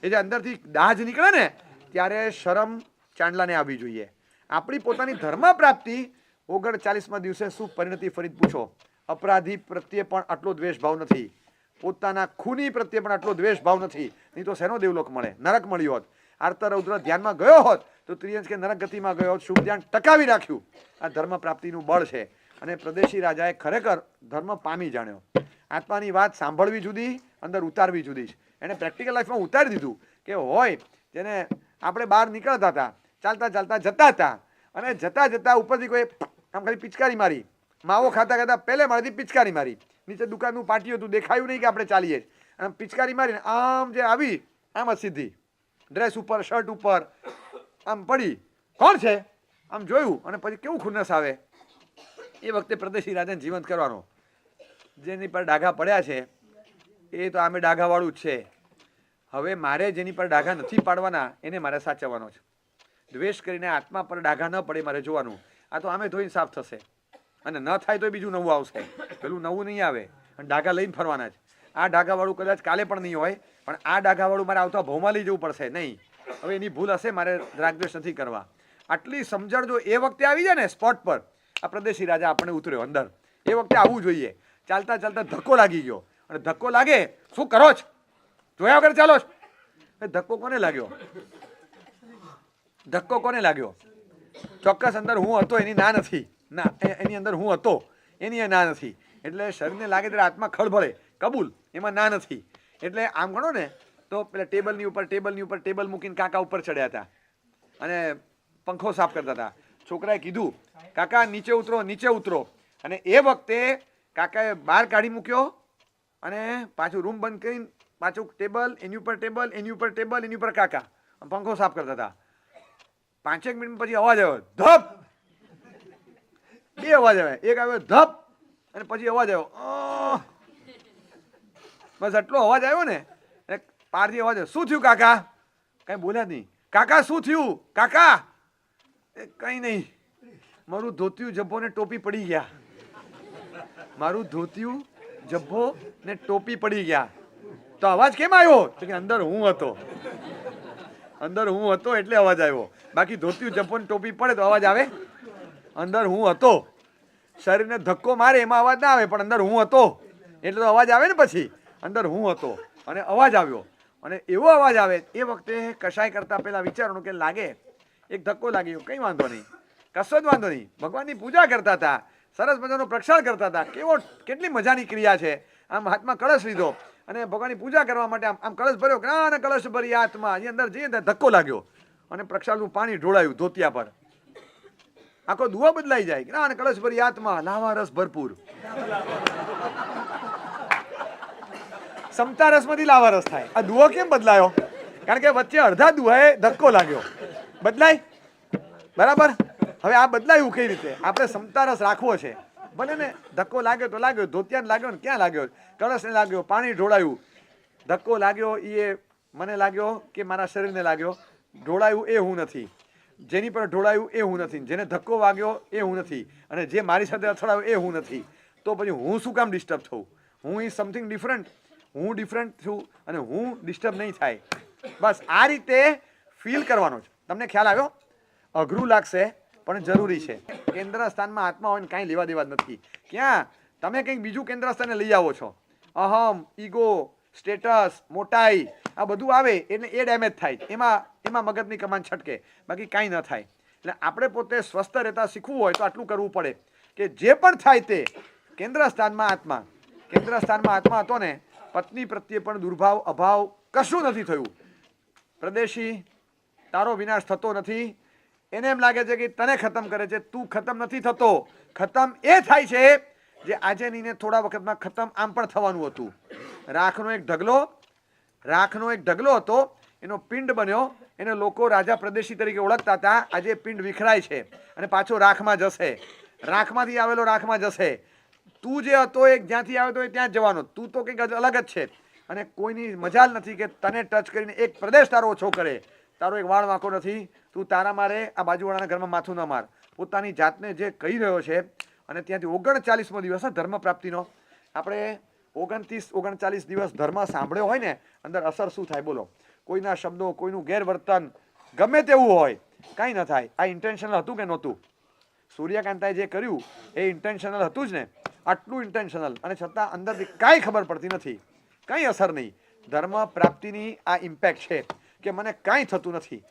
એ જે અંદરથી દાજ નીકળે ને ત્યારે શરમ ચાંદલાને આવવી જોઈએ. આપણી પોતાની ધર્મ પ્રાપ્તિ 39મા દિવસે શું પરિણતિ ફરીદ પૂછો. અપરાધી પ્રત્યે પણ આટલો દ્વેષ ભાવ નથી, પોતાના ખૂની પ્રત્યે પણ આટલો દ્વેષ ભાવ નથી. નહીં તો શેનો દેવલોક મળે, નરક મળ્યો હોત. આર્તર રૌદ્ર ધ્યાનમાં ગયો હોત તો ત્રિયંશ કે નરક ગતિમાં ગયો હોત. શુભ ધ્યાન ટકાવી રાખ્યું. આ ધર્મ પ્રાપ્તિનું બળ છે. અને પ્રદેશી રાજાએ ખરેખર ધર્મ પામી જાણ્યો. આત્માની વાત સાંભળવી જુદી, અંદર ઉતારવી જુદી છે. એને પ્રેક્ટિકલ લાઈફમાં ઉતારી દીધું કે હોય જેને આપણે બહાર નીકળતા હતા, ચાલતા ચાલતા જતા હતા, અને જતા જતા ઉપરથી કોઈ આમ ખાલી પિચકારી મારી, માવો ખાતા ખાતા પહેલે મારાથી પિચકારી મારી, નીચે દુકાનનું પાટિયું હતું, દેખાયું નહીં કે આપણે ચાલીએ, અને પિચકારી મારીને આમ જે આવી, આમ જ સીધી ડ્રેસ ઉપર શર્ટ ઉપર આમ પડી. કોણ છે આમ જોયું, અને પછી કેવું ખુન્નસ આવે. એ વખતે પ્રદેશી રાજાને જીવંત કરવાનો. જેની પર ડાઘા પડ્યા છે એ તો આમે ડાઘાવાળું જ છે. હવે મારે જેની પર ડાઘા નથી પાડવાના એને મારે સાચવવાનો છે. દ્વેષ કરીને આત્મા પર ડાઘા ન પડે મારે જોવાનું. આ તો આમે ધોઈને સાફ થશે, અને ન થાય તો બીજું નવું આવશે, પેલું નવું નહીં આવે, અને ડાઘા લઈને ફરવાના જ. આ ડાઘાવાળું કદાચ કાલે પણ નહીં હોય, પણ આ ડાઘાવાળું મારે આવતા ભાવમાં લઈ જવું પડશે. નહીં, હવે એની ભૂલ હશે, મારે રાગદ્વેષ નથી કરવા. આટલી સમજણ જો એ વખતે આવી જાય ને સ્પોટ પર, આ પ્રદેશી રાજા આપણે ઉતર્યો અંદર, એ વખતે આવવું જોઈએ. ચાલતા ચાલતા ધક્કો લાગી ગયો, અને ધક્કો લાગે, શું કરો છો, જોયા વગર ચાલો છો. ધક્કો કોને લાગ્યો? ધક્કો કોને લાગ્યો? ચોક્કસ અંદર હું હતો એની ના નથી, ના એની અંદર હું હતો એની એ ના નથી. એટલે શરીરને લાગે ત્યારે આત્મા ખળભળે, કબૂલ, એમાં ના નથી. એટલે આમ ગણો ને તો પેલા ટેબલની ઉપર ટેબલ મૂકીને કાકા ઉપર ચડ્યા હતા, અને પંખો સાફ કરતા હતા. છોકરાએ કીધું કાકા નીચે ઉતરો, નીચે ઉતરો. અને એ વખતે કાકાએ બહાર કાઢી મૂક્યો, અને પાછું રૂમ બંધ કરીને પાછું ટેબલ, એની ઉપર ટેબલ, એની ઉપર ટેબલ, એની ઉપર કાકા પંખો સાફ કરતા હતા. 5 મિનિટ પછી અવાજ આવ્યો, ધપ. 2 અવાજ આવ્યા, એક આવ્યો ધપ, અને પછી અવાજ આવ્યો. બસ આટલો અવાજ આવ્યો ને, પારથી અવાજ આવ્યો, શું થયું કાકા? કઈ બોલ્યા જ નહીં. કાકા શું થયું કાકા? કઈ નહીં, મારું ધોતિયું જબ્બો ને ટોપી પડી ગયા. મારું ધોતિયું જબ્બો ને ટોપી પડી ગયા. તો અવાજ કેમ આવ્યો? તો કે અંદર હું હતો, અંદર હું હતો એટલે અવાજ આવ્યો. બાકી ધોતિયું જબ્બો ને ટોપી પડે તો અવાજ આવે? અંદર હું હતો. શરીરને ધક્કો મારે એમાં અવાજ ના આવે, પણ અંદર હું હતો એટલે તો અવાજ આવે ને. પછી અંદર હું હતો અને અવાજ આવ્યો, અને એવો અવાજ આવે એ વખતે કશાય કરતા પહેલા વિચારવાનું કે લાગે એક ધક્કો લાગ્યો, કંઈ વાંધો નહીં, કશો જ વાંધો નહીં. ભગવાનની પૂજા કરતા હતા, સરસ મજાનો પ્રક્ષાળ કરતા હતા. કેટલી મજાની ક્રિયા છે. આમ હાથમાં કળશ લીધો, અને ભગવાનની પૂજા કરવા માટે આમ કળશ ભર્યો, જ્ઞાન કળશ ભરી આત્મા, એની અંદર જઈએ ત્યાં ધક્કો લાગ્યો અને પ્રક્ષાલનું પાણી ઢોળાયું ધોતિયા પર, આખો દુઓ બદલાઈ જાય, જ્ઞાન કળશ ભરી આત્મા, લાવા રસ ભરપૂર, સમતા રસમાંથી લાવા રસ થાય. આ દુઓ કેમ બદલાયો? કારણ કે વચ્ચે અડધા દુહાએ ધક્કો લાગ્યો. બદલાય બરાબર. હવે આ બદલાયું કઈ રીતે? આપણે સમતા રસ રાખવો છે, ભલે ને ધક્કો લાગ્યો તો લાગ્યો, ધોતિયાને લાગ્યો ને ક્યાં લાગ્યો, કળશને લાગ્યો, પાણી ઢોળાયું, ધક્કો લાગ્યો એ મને લાગ્યો કે મારા શરીરને લાગ્યો, ઢોળાયું એ હું નથી, જેની પર ઢોળાયું એ હું નથી, જેને ધક્કો વાગ્યો એ હું નથી, અને જે મારી સાથે અથડાયો એ હું નથી. તો પછી હું શું કામ ડિસ્ટર્બ થવું? હું ઇઝ સમથિંગ ડિફરન્ટ, હું ડિફરન્ટ છું અને હું ડિસ્ટર્બ નહીં થાય. બસ આ રીતે ફીલ કરવાનો છે. તમને ખ્યાલ આવ્યો? અઘરું લાગશે પણ જરૂરી છે. કેન્દ્ર સ્થાનમાં આત્મા હોય ને કાંઈ લેવા દેવા નથી. ક્યાં તમે કંઈક બીજું કેન્દ્ર સ્થાને લઈ આવો છો, અહમ, ઈગો, સ્ટેટસ, મોટાઈ, આ બધું આવે એટલે એ ડેમેજ થાય, એમાં મગજની કમાન છટકે, બાકી કાંઈ ન થાય. એટલે આપણે પોતે સ્વસ્થ રહેતા શીખવું હોય તો આટલું કરવું પડે કે જે પણ થાય તે કેન્દ્ર સ્થાનમાં આત્મા. કેન્દ્ર સ્થાનમાં આત્મા હતો ને, પત્ની પ્રત્યે પણ દુર્ભાવ અભાવ કશું નથી થયું. પ્રદેશી તારો વિનાશ થતો નથી, એને એમ લાગે છે કે તને ખતમ કરે છે, તું ખતમ નથી થતો. ખતમ એ થાય છે જે આજે નહીં ને થોડા વખતમાં ખતમ આમ પણ થવાનું હતું. રાખનો એક ઢગલો હતો, એનો પિંડ બન્યો, એને લોકો રાજા પ્રદેશી તરીકે ઓળખતા હતા. આજે પિંડ વિખરાય છે અને પાછો રાખમાં જશે, રાખમાંથી આવેલો રાખમાં જશે. તું જે હતો એ જ્યાંથી આવ્યો હતો એ ત્યાં જ જવાનો. તું તો કંઈક અલગ જ છે અને કોઈની મજાલ નથી કે તને ટચ કરીને એક પ્રદેશ તારો ઓછો કરે. તારો એક વાળ વાંકો નથી, તું તારા મારે આ બાજુવાળાના ઘરમાં માથું ન માર. પોતાની જાતને જે કહી રહ્યો છે. અને ત્યાંથી 39મો દિવસ ધર્મ પ્રાપ્તિનો. આપણે 29-39 દિવસ ધર્મ સાંભળ્યો હોય ને, અંદર અસર શું થાય બોલો? કોઈના શબ્દો, કોઈનું ગેરવર્તન ગમે તેવું હોય, કાંઈ ન થાય. આ ઇન્ટેન્શનલ હતું કે નહોતું? સૂર્યકાંતાએ જે કર્યું એ ઇન્ટેન્શનલ હતું જ ને. આટલું ઇન્ટેન્શનલ અને છતાં અંદરથી કાંઈ ખબર પડતી નથી, કાંઈ અસર નહીં. ધર્મ પ્રાપ્તિની આ ઇમ્પેક્ટ છે કે મને કાંઈ થતું નથી,